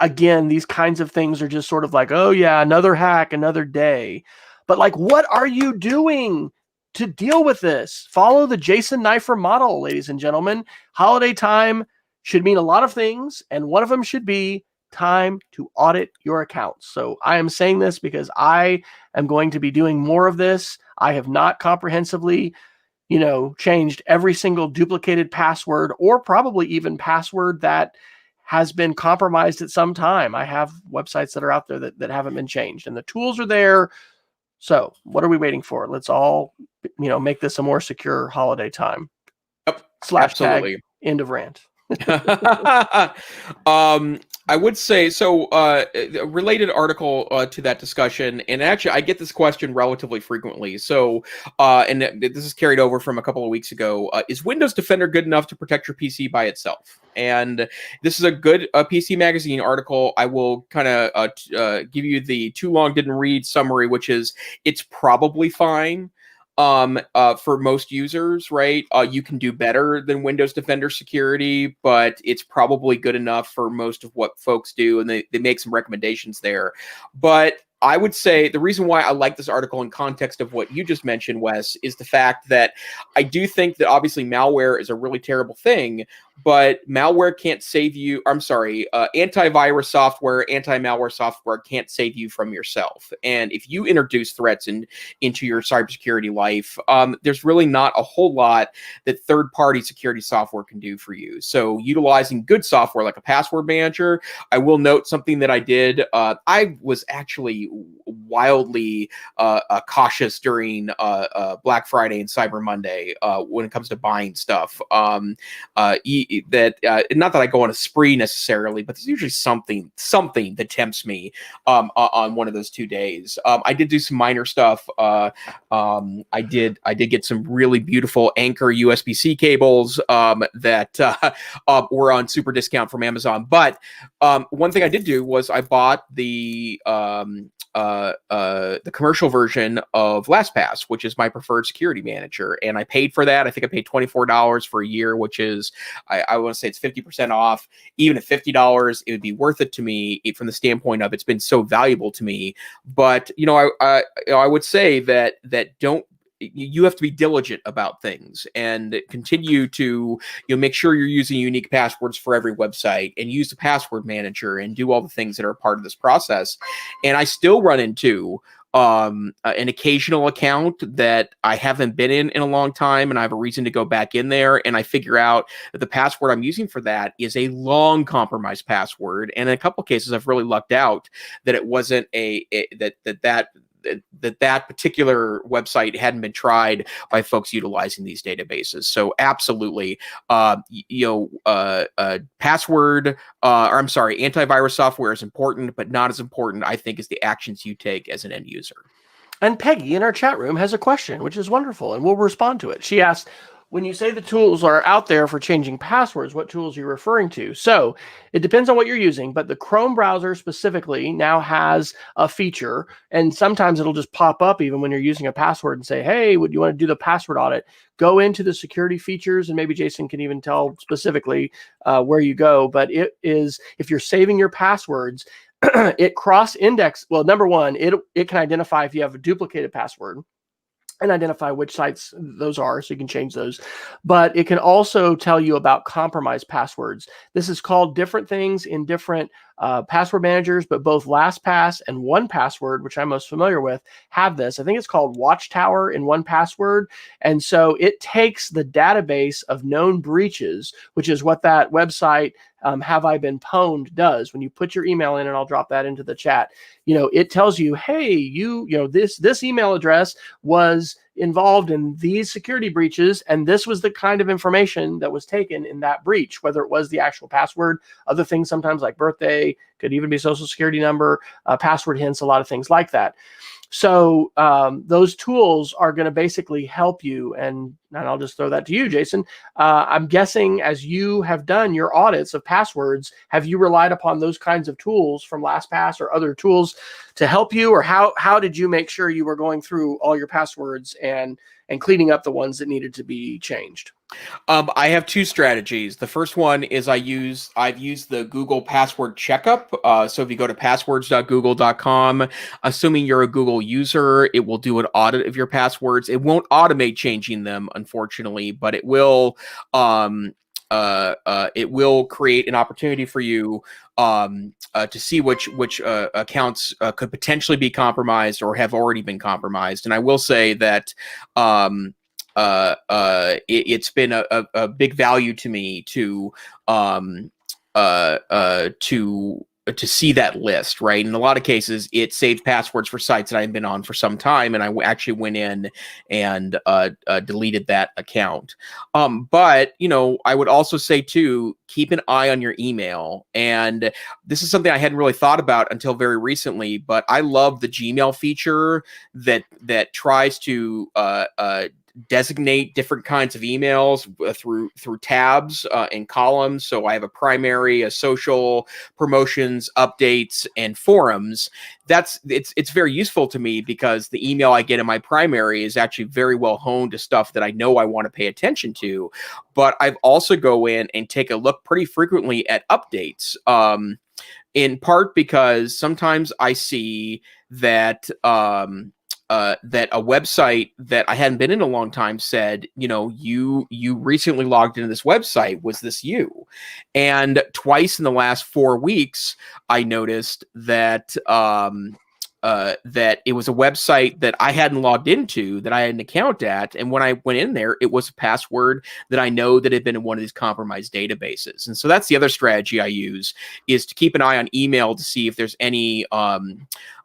again, these kinds of things are just sort of like, oh yeah, another hack, another day. But like, what are you doing to deal with this? Follow the Jason Neiffer model, ladies and gentlemen. Holiday time should mean a lot of things, and one of them should be time to audit your accounts. So I am saying this because I am going to be doing more of this. I have not comprehensively changed every single duplicated password, or probably even password that has been compromised at some time. I have websites that are out there that haven't been changed, and the tools are there. So what are we waiting for? Let's all, make this a more secure holiday time. Yep, / absolutely. Tag, end of rant. I would say so. A related article to that discussion, and actually, I get this question relatively frequently. So, and this is carried over from a couple of weeks ago. Is Windows Defender good enough to protect your PC by itself? And this is a good PC Magazine article. I will kind of give you the too long didn't read summary, which is it's probably fine. For most users, right? You can do better than Windows Defender security, but it's probably good enough for most of what folks do, and they make some recommendations there. But I would say the reason why I like this article in context of what you just mentioned, Wes, is the fact that I do think that obviously malware is a really terrible thing, but malware can't save you. I'm sorry, antivirus software, anti-malware software can't save you from yourself. And if you introduce threats into your cybersecurity life, there's really not a whole lot that third-party security software can do for you. So utilizing good software like a password manager, I will note something that I did. I was actually wildly cautious during Black Friday and Cyber Monday when it comes to buying stuff. Not that I go on a spree necessarily, but there's usually something that tempts me on one of those 2 days. I did do some minor stuff. I did get some really beautiful Anchor USB-C cables that were on super discount from Amazon. But one thing I did do was I bought the commercial version of LastPass, which is my preferred security manager, and I paid for that. I think I paid $24 for a year, which is I want to say it's 50% off. Even at $50, it would be worth it to me from the standpoint of it's been so valuable to me. But I would say that you have to be diligent about things and continue to make sure you're using unique passwords for every website, and use the password manager and do all the things that are part of this process. And I still run into an occasional account that I haven't been in a long time, and I have a reason to go back in there, and I figure out that the password I'm using for that is a long compromised password. And in a couple of cases, I've really lucked out that it wasn't that particular website hadn't been tried by folks utilizing these databases. So absolutely, antivirus software is important, but not as important, I think, as the actions you take as an end user. And Peggy in our chat room has a question, which is wonderful, and we'll respond to it. She asked, when you say the tools are out there for changing passwords, what tools are you referring to? So it depends on what you're using, but the Chrome browser specifically now has a feature, and sometimes it'll just pop up even when you're using a password and say, hey, would you want to do the password audit? Go into the security features, and maybe Jason can even tell specifically where you go. But it is, if you're saving your passwords, it cross-index. Well, number one, it can identify if you have a duplicated password and identify which sites those are, so you can change those. But it can also tell you about compromised passwords. This is called different things in different password managers, but both LastPass and 1Password, which I'm most familiar with, have this. I think it's called Watchtower in 1Password. And so it takes the database of known breaches, which is what that website, Have I Been Pwned, does. When you put your email in, and I'll drop that into the chat, it tells you, hey, this email address was involved in these security breaches, and this was the kind of information that was taken in that breach, whether it was the actual password, other things sometimes like birthday, could even be social security number, password hints, a lot of things like that. So those tools are going to basically help you. And I'll just throw that to you, Jason. I'm guessing as you have done your audits of passwords, have you relied upon those kinds of tools from LastPass or other tools to help you? Or how did you make sure you were going through all your passwords and cleaning up the ones that needed to be changed? I have two strategies. The first one is I've used the Google password checkup. So if you go to passwords.google.com, assuming you're a Google user, it will do an audit of your passwords. It won't automate changing them, unfortunately, but it will create an opportunity for you to see which accounts could potentially be compromised or have already been compromised. And I will say that it's been a big value to me to see that list, right? In a lot of cases, it saved passwords for sites that I've been on for some time, and I actually went in and deleted that account. But I would also say too, keep an eye on your email. And this is something I hadn't really thought about until very recently, but I love the Gmail feature that tries to designate different kinds of emails through tabs and columns. So I have a primary, a social, promotions, updates, and forums. It's very useful to me because the email I get in my primary is actually very well honed to stuff that I know I want to pay attention to. But I've also go in and take a look pretty frequently at updates. In part because sometimes I see that that a website that I hadn't been in a long time said, you recently logged into this website. Was this you? And twice in the last 4 weeks, I noticed that that it was a website that I hadn't logged into, that I had an account at. And when I went in there, it was a password that I know that had been in one of these compromised databases. And so that's the other strategy I use, is to keep an eye on email to see if there's any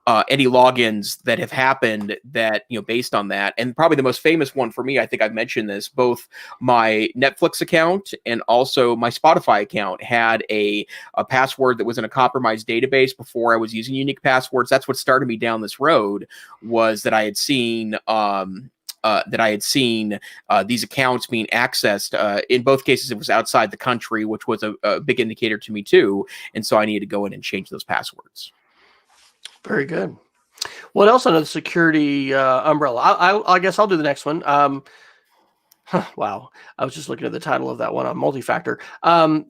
logins that have happened that, based on that. And probably the most famous one for me, I think I've mentioned this, both my Netflix account and also my Spotify account had a password that was in a compromised database before I was using unique passwords. That's what started me down this road, was that I had seen these accounts being accessed. In both cases, it was outside the country, which was a big indicator to me too. And so I needed to go in and change those passwords. Very good. What else under the security umbrella? I guess I'll do the next one. Wow. I was just looking at the title of that one on multi-factor.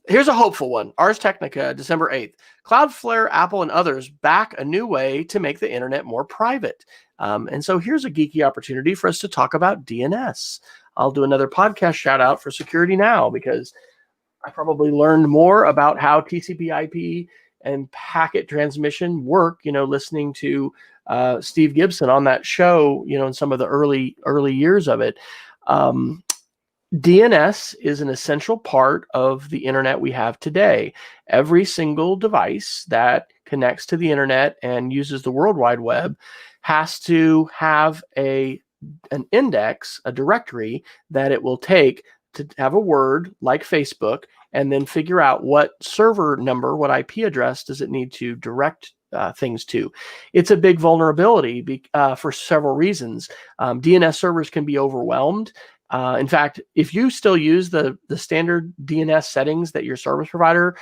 Here's a hopeful one. Ars Technica, December 8th. Cloudflare, Apple, and others back a new way to make the internet more private. And so here's a geeky opportunity for us to talk about DNS. I'll do another podcast shout out for Security Now, because I probably learned more about how TCP/IP and packet transmission work, listening to Steve Gibson on that show, in some of the early years of it. DNS is an essential part of the internet we have today. Every single device that connects to the internet and uses the World Wide Web has to have an index, a directory that it will take to have a word like Facebook, and then figure out what server number, what IP address does it need to direct things to. It's a big vulnerability for several reasons. DNS servers can be overwhelmed. In fact, if you still use the standard DNS settings that your service provider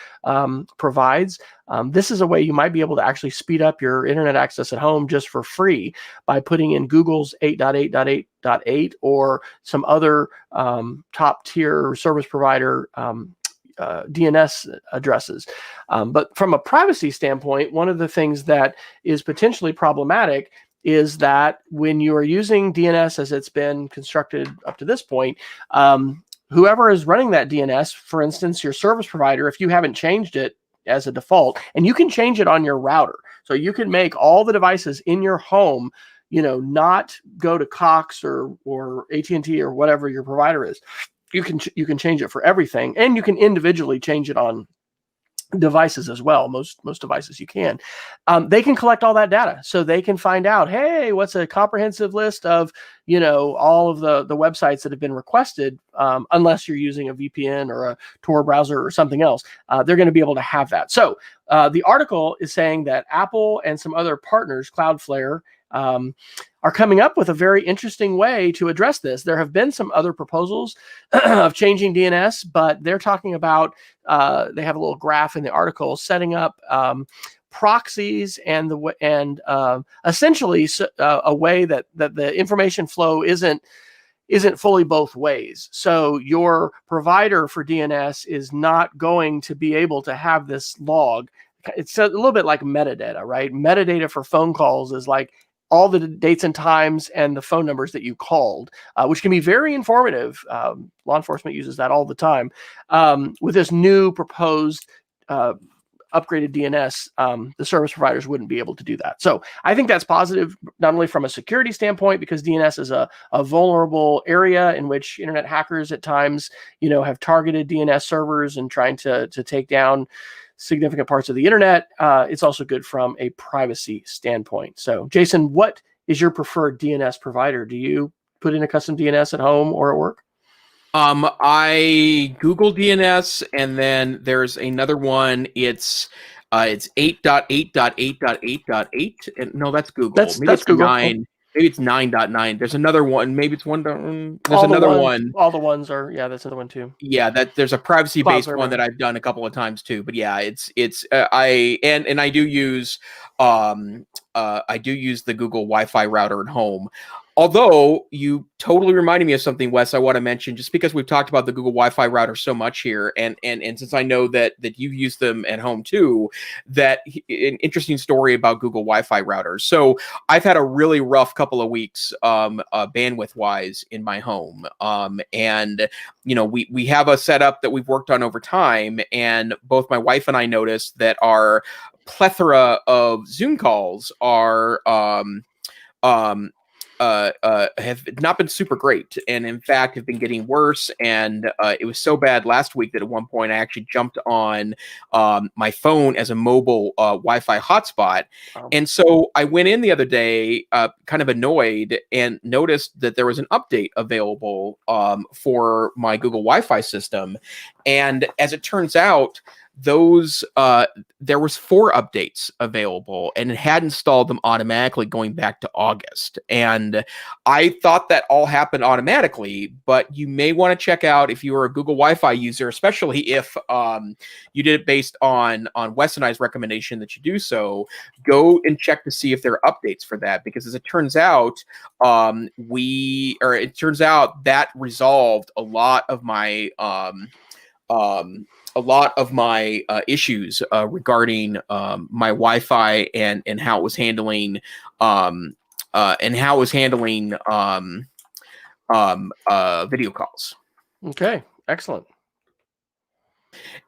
provides, this is a way you might be able to actually speed up your internet access at home just for free by putting in Google's 8.8.8.8 or some other top tier service provider DNS addresses. But from a privacy standpoint, one of the things that is potentially problematic is that when you are using DNS as it's been constructed up to this point, whoever is running that DNS, for instance, your service provider, if you haven't changed it as a default, and you can change it on your router. So you can make all the devices in your home, not go to Cox or AT&T or whatever your provider is. You can change it for everything, and you can individually change it on devices as well. Most devices you can. They can collect all that data, so they can find out, hey, what's a comprehensive list of all of the websites that have been requested. Unless you're using a VPN or a Tor browser or something else, they're going to be able to have that. So the article is saying that Apple and some other partners, Cloudflare, are coming up with a very interesting way to address this. There have been some other proposals of changing DNS, but they're talking about, they have a little graph in the article, setting up proxies and essentially a way that the information flow isn't fully both ways. So your provider for DNS is not going to be able to have this log. It's a little bit like metadata, right? Metadata for phone calls is like all the dates and times and the phone numbers that you called, which can be very informative. Law enforcement uses that all the time. With this new proposed upgraded DNS, the service providers wouldn't be able to do that. So I think that's positive, not only from a security standpoint, because DNS is a vulnerable area in which internet hackers at times, have targeted DNS servers and trying to take down significant parts of the internet. It's also good from a privacy standpoint. So Jason, what is your preferred DNS provider? Do you put in a custom DNS at home or at work? I Google DNS, and then there's another one. It's 8.8.8.8.8. And no, that's Google. That's Maybe it's Google. 9. Maybe it's 9.9. There's another one. Maybe it's 1. There's All another one. All the ones are, that's another one too. Yeah, there's a privacy-based one that I've done a couple of times too. But yeah, I do use the Google Wi-Fi router at home. Although you totally reminded me of something, Wes, I want to mention, just because we've talked about the Google Wi-Fi router so much here, and since I know that you've used them at home too, that an interesting story about Google Wi-Fi routers. So I've had a really rough couple of weeks bandwidth-wise in my home, and we have a setup that we've worked on over time, and both my wife and I noticed that our plethora of Zoom calls are have not been super great, and in fact have been getting worse. And it was so bad last week that at one point I actually jumped on my phone as a mobile Wi-Fi hotspot. And so I went in the other day kind of annoyed and noticed that there was an update available for my Google Wi-Fi system. And as it turns out, those there was 4 updates available, and it had installed them automatically going back to August. And I thought that all happened automatically, but you may want to check out, if you are a Google Wi-Fi user, especially if you did it based on Wes and I's recommendation that you do so, go and check to see if there are updates for that, because as it turns out, that resolved a lot of my issues regarding my Wi-Fi and how it was handling video calls. Okay, excellent.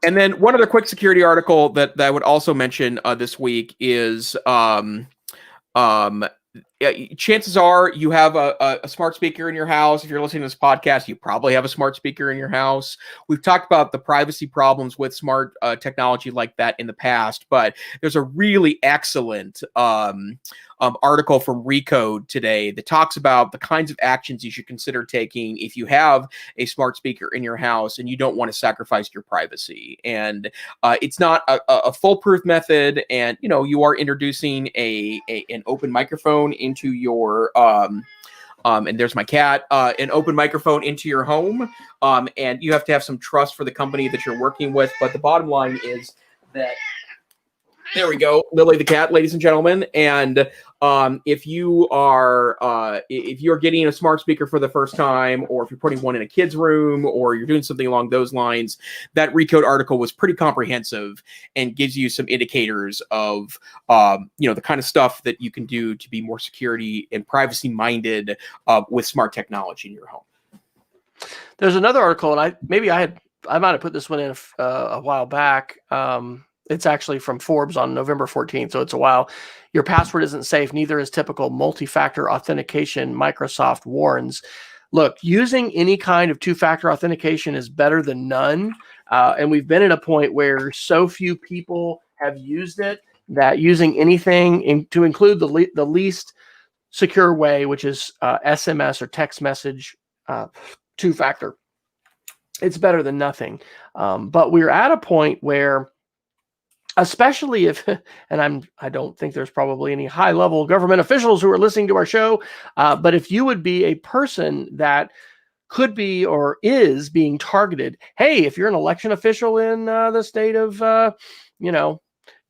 And then one other quick security article that I would also mention this week is chances are you have a smart speaker in your house. If you're listening to this podcast, you probably have a smart speaker in your house. We've talked about the privacy problems with smart technology like that in the past, but there's a really excellent article from Recode today that talks about the kinds of actions you should consider taking if you have a smart speaker in your house and you don't want to sacrifice your privacy. And it's not a foolproof method, and you are introducing an open microphone into your and there's my cat, an open microphone into your home, and you have to have some trust for the company that you're working with. But the bottom line is that, there we go, Lily the cat, ladies and gentlemen. And if you're getting a smart speaker for the first time, or if you're putting one in a kid's room, or you're doing something along those lines, that Recode article was pretty comprehensive and gives you some indicators of the kind of stuff that you can do to be more security and privacy minded with smart technology in your home. There's another article, and I might have put this one in a while back. It's actually from Forbes on November 14th, so it's a while. Your password isn't safe, neither is typical multi-factor authentication, Microsoft warns. Look, using any kind of two-factor authentication is better than none. And we've been at a point where so few people have used it that using anything to include the least secure way, which is SMS or text message two-factor, it's better than nothing. But we're at a point where, especially if, and I don't think there's probably any high-level government officials who are listening to our show, but if you would be a person that could be or is being targeted, hey, if you're an election official in the state of,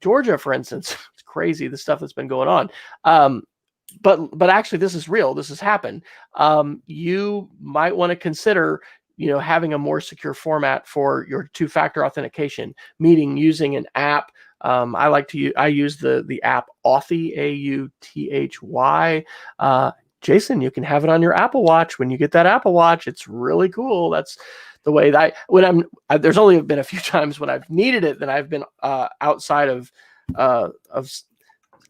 Georgia, for instance, it's crazy the stuff that's been going on. But actually, this is real. This has happened. You might want to consider, having a more secure format for your two-factor authentication, meaning using an app. I use the app Authy, Authy. Jason, you can have it on your Apple Watch. When you get that Apple Watch, it's really cool. That's the way that there's only been a few times when I've needed it that I've been outside of.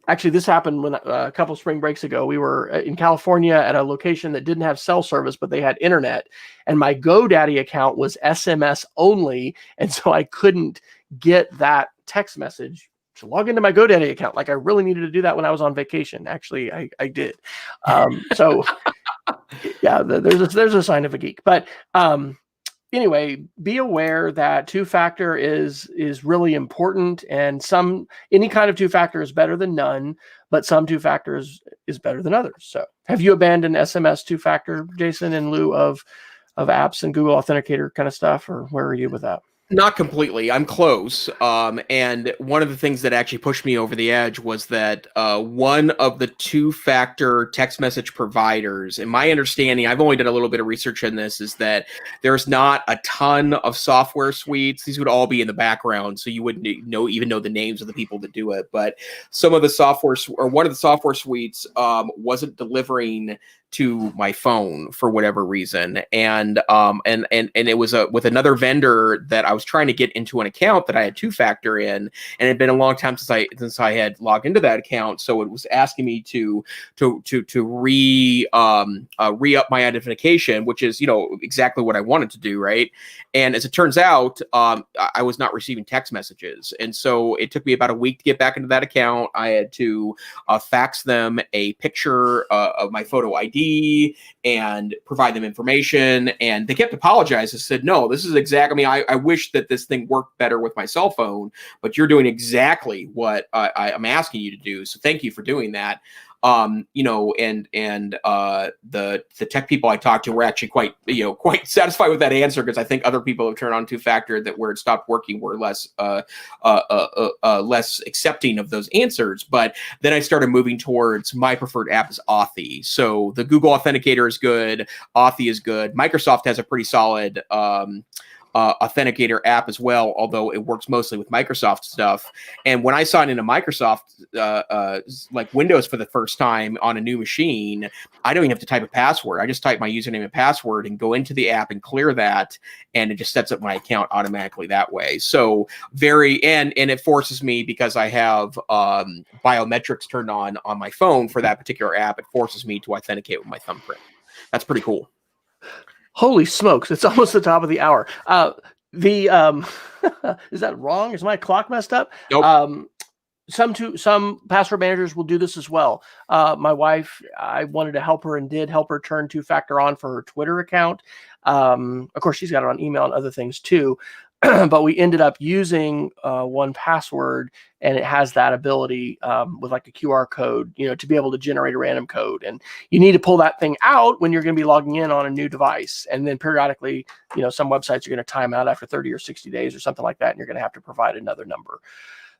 Actually, this happened when a couple spring breaks ago. We were in California at a location that didn't have cell service, but they had internet, and my GoDaddy account was SMS only, and so I couldn't get that text message to log into my GoDaddy account. Like, I really needed to do that when I was on vacation. Actually, I did. So yeah, there's a sign of a geek. But anyway, be aware that two-factor is really important, and any kind of two-factor is better than none, but some two-factors is better than others. So have you abandoned SMS two-factor, Jason, in lieu of apps and Google Authenticator kind of stuff, or where are you with that? Not completely. I'm close. And one of the things that actually pushed me over the edge was that one of the two-factor text message providers, in my understanding, I've only done a little bit of research on this, is that there's not a ton of software suites. These would all be in the background, so you wouldn't even know the names of the people that do it. But some of the software, or one of the software suites, wasn't delivering to my phone for whatever reason, and it was with another vendor that I was trying to get into an account that I had two-factor in, and it had been a long time since I had logged into that account, so it was asking me to re-up my identification, which is exactly what I wanted to do, right? And as it turns out, I was not receiving text messages, and so it took me about a week to get back into that account. I had to fax them a picture of my photo ID and provide them information, and they kept apologizing. Said, no, this is exactly, I wish that this thing worked better with my cell phone, but you're doing exactly what I'm asking you to do, so thank you for doing that. The tech people I talked to were actually quite satisfied with that answer, because I think other people have turned on two-factor that where it stopped working were less accepting of those answers. But then I started moving towards my preferred app is Authy. So the Google Authenticator is good, Authy is good. Microsoft has a pretty solid Authenticator app as well, although it works mostly with Microsoft stuff. And when I signed into Microsoft like Windows for the first time on a new machine, I don't even have to type a password. I just type my username and password and go into the app and clear that, and it just sets up my account automatically that way. So and it forces me, because I have biometrics turned on my phone for that particular app, it forces me to authenticate with my thumbprint. That's pretty cool. Holy smokes, it's almost the top of the hour. Is that wrong? Is my clock messed up? Nope. Some password managers will do this as well. My wife, I wanted to help her and did help her turn two-factor on for her Twitter account. Of course, she's got it on email and other things too. But we ended up using 1Password, and it has that ability with like a QR code, to be able to generate a random code. And you need to pull that thing out when you're going to be logging in on a new device. And then periodically, some websites are going to time out after 30 or 60 days or something like that, and you're going to have to provide another number.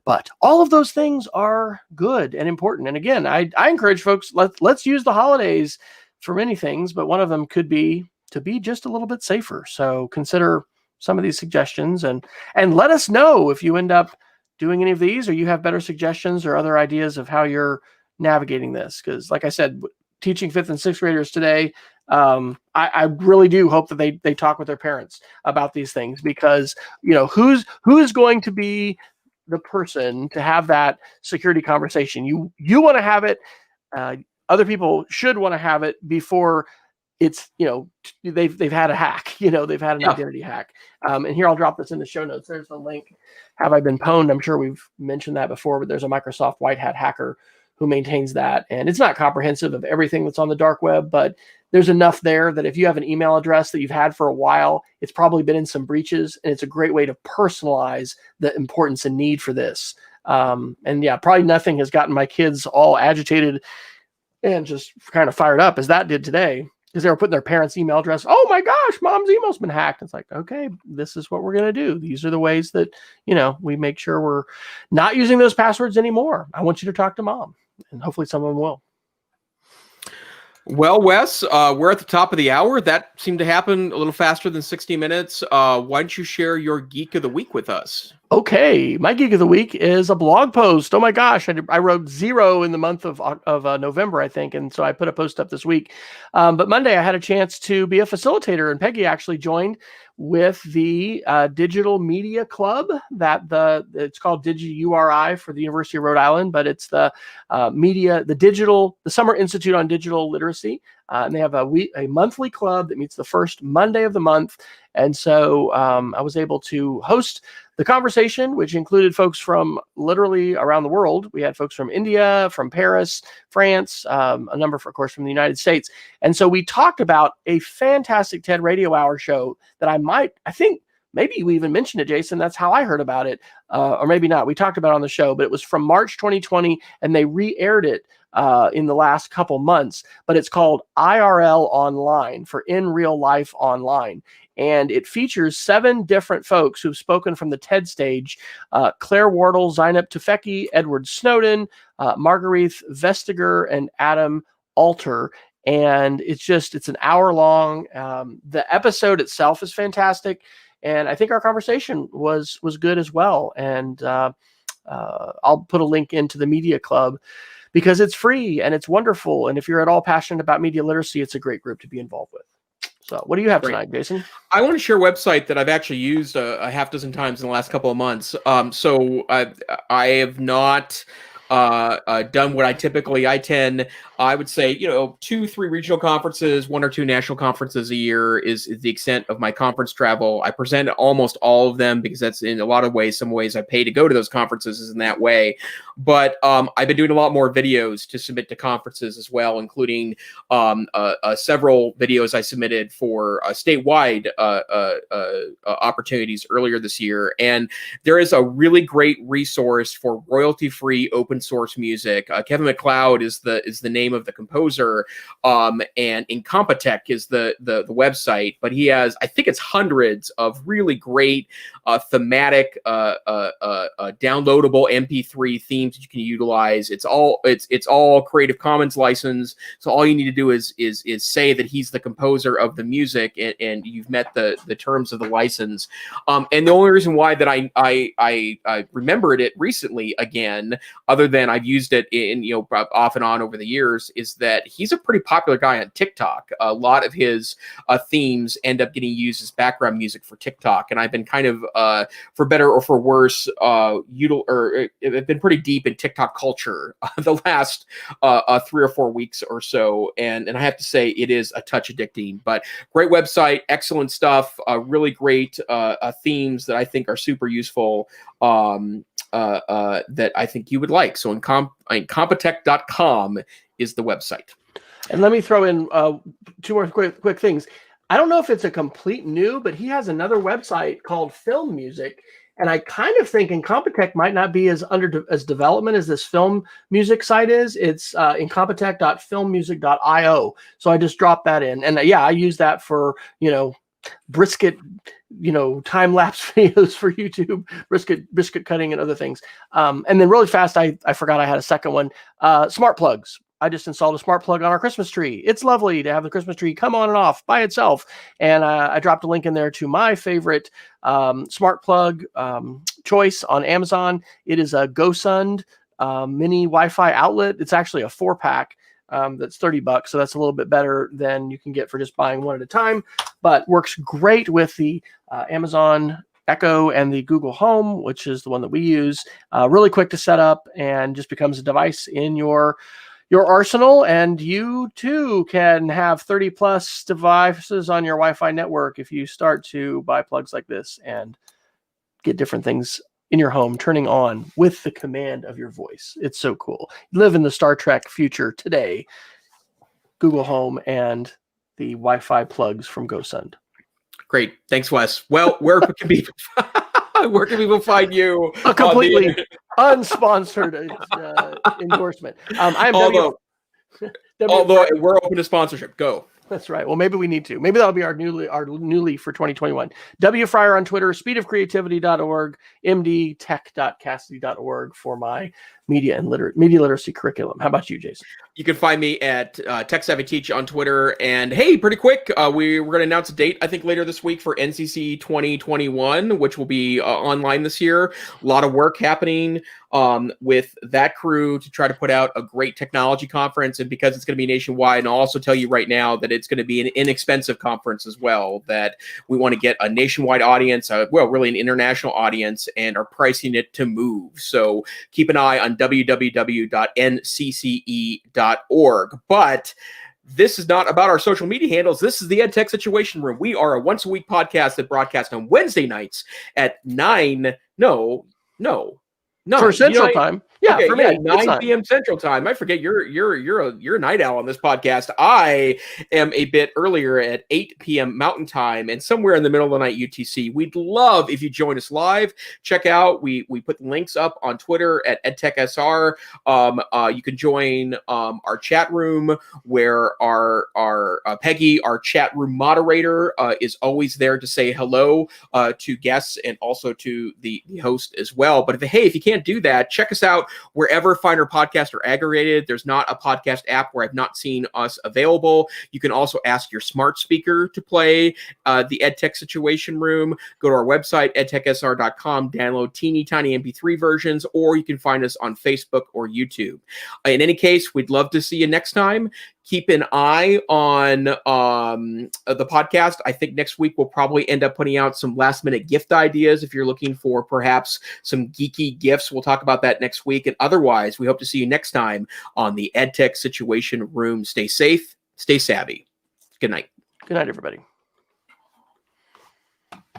But all of those things are good and important. And again, I encourage folks, let's use the holidays for many things, but one of them could be to be just a little bit safer. So consider some of these suggestions, and let us know if you end up doing any of these, or you have better suggestions or other ideas of how you're navigating this. Because like I said, teaching 5th and 6th graders today, I really do hope that they talk with their parents about these things, because who's going to be the person to have that security conversation. You want to have it. Other people should want to have it before it's, they've had a hack, they've had an identity hack. And here, I'll drop this in the show notes. There's the link. Have I been pwned? I'm sure we've mentioned that before, but there's a Microsoft white hat hacker who maintains that. And it's not comprehensive of everything that's on the dark web, but there's enough there that if you have an email address that you've had for a while, it's probably been in some breaches, and it's a great way to personalize the importance and need for this. And yeah, probably nothing has gotten my kids all agitated and just kind of fired up as that did today, because they were putting their parents' email address. Oh my gosh, mom's email's been hacked. It's like, okay, this is what we're going to do. These are the ways that, we make sure we're not using those passwords anymore. I want you to talk to mom, and hopefully someone will. Well, Wes, we're at the top of the hour. That seemed to happen a little faster than 60 minutes. Why don't you share your Geek of the Week with us? Okay, my Geek of the Week is a blog post. Oh my gosh, I wrote 0 in the month of November, I think, and so I put a post up this week. But Monday, I had a chance to be a facilitator, and Peggy actually joined with the Digital Media Club. It's called DigiURI for the University of Rhode Island, but it's the the Summer Institute on Digital Literacy. And they have a monthly club that meets the first Monday of the month. And so I was able to host the conversation, which included folks from literally around the world. We had folks from India, from Paris, France, a number, of course, from the United States. And so we talked about a fantastic TED Radio Hour show that I think maybe we even mentioned it, Jason. That's how I heard about it. Or maybe not. We talked about it on the show, but it was from March 2020, and they re-aired it in the last couple months. But it's called IRL Online, for In Real Life Online. And it features 7 different folks who've spoken from the TED stage: Claire Wardle, Zeynep Tufekci, Edward Snowden, Marguerite Vestager, and Adam Alter. And it's an hour long. The episode itself is fantastic. And I think our conversation was good as well. And I'll put a link into the Media Club because it's free and it's wonderful. And if you're at all passionate about media literacy, it's a great group to be involved with. So what do you have tonight, Jason? I want to share a website that I've actually used a half dozen times in the last couple of months. So I have not done what I tend, I would say, 2-3 regional conferences, 1 or 2 national conferences a year is the extent of my conference travel. I present almost all of them because that's, in a lot of ways, some ways I pay to go to those conferences is in that way. But I've been doing a lot more videos to submit to conferences as well, including several videos I submitted for statewide opportunities earlier this year. And there is a really great resource for royalty-free open source music. Kevin MacLeod is the name of the composer, and Incompetech is the website. But he has, I think it's hundreds of really great thematic downloadable MP3 themes that you can utilize. It's all Creative Commons license. So all you need to do is say that he's the composer of the music, and you've met the terms of the license. And the only reason why that I remembered it recently again, other than I've used it in off and on over the years, is that he's a pretty popular guy on TikTok. A lot of his themes end up getting used as background music for TikTok, and I've been kind of for better or for worse, I've been pretty deep in TikTok culture the last 3 or 4 weeks or so, and I have to say it is a touch addicting. But great website, excellent stuff, really great themes that I think are super useful. That I think you would like. So Incompetech.com is the website. And let me throw in 2 more quick things. I don't know if it's a complete new, but he has another website called Film Music. And I kind of think Incompetech might not be as as development as this film music site is. It's incompetech.filmmusic.io. So I just dropped that in. And I use that for, brisket, time-lapse videos for YouTube, brisket cutting and other things. And then really fast, I forgot I had a second one. Smart plugs. I just installed a smart plug on our Christmas tree. It's lovely to have the Christmas tree come on and off by itself. And I dropped a link in there to my favorite smart plug choice on Amazon. It is a GoSund mini Wi-Fi outlet. It's actually a 4-pack. That's $30, so that's a little bit better than you can get for just buying one at a time, but works great with the Amazon Echo and the Google Home, which is the one that we use. Really quick to set up and just becomes a device in your your arsenal, and you too can have 30 plus devices on your Wi-Fi network if you start to buy plugs like this and get different things in your home turning on with the command of your voice. It's so cool. You live in the Star Trek future today. Google Home and the Wi-Fi plugs from GoSund. Great. Thanks, Wes. Well, where can people find you? A completely unsponsored endorsement. I'm although we're open to sponsorship. Go. That's right. Well, maybe we need to. Maybe that'll be our new leaf for 2021. W Fryer on Twitter, speedofcreativity.org, mdtech.cassidy.org for my media literacy curriculum. How about you, Jason? You can find me at Tech Savvy Teach on Twitter. And hey, pretty quick, we're going to announce a date, I think, later this week for NCC 2021, which will be online this year. A lot of work happening with that crew to try to put out a great technology conference. And because it's going to be nationwide, and I'll also tell you right now that it's going to be an inexpensive conference as well, that we want to get a nationwide audience, really an international audience, and are pricing it to move. So keep an eye on www.ncce.org. But this is not about our social media handles. This is the EdTech Situation Room. We are a once-a-week podcast that broadcasts on Wednesday nights at 9 for Central Time. Yeah, okay, for me, 9 p.m. Central Time. I forget you're a night owl on this podcast. I am a bit earlier at 8 p.m. Mountain Time and somewhere in the middle of the night UTC. We'd love if you join us live. Check out, we put links up on Twitter at EdTechSR. You can join our chat room where our Peggy, our chat room moderator, is always there to say hello to guests and also to the host as well. But if you can't do that, check us out wherever finer podcasts are aggregated. There's not a podcast app where I've not seen us available. You can also ask your smart speaker to play the EdTech Situation Room. Go to our website, edtechsr.com, download teeny tiny MP3 versions, or you can find us on Facebook or YouTube. In any case, we'd love to see you next time. Keep an eye on the podcast. I think next week we'll probably end up putting out some last minute gift ideas. If you're looking for perhaps some geeky gifts, we'll talk about that next week. And otherwise, we hope to see you next time on the EdTech Situation Room. Stay safe, stay savvy. Good night. Good night, everybody.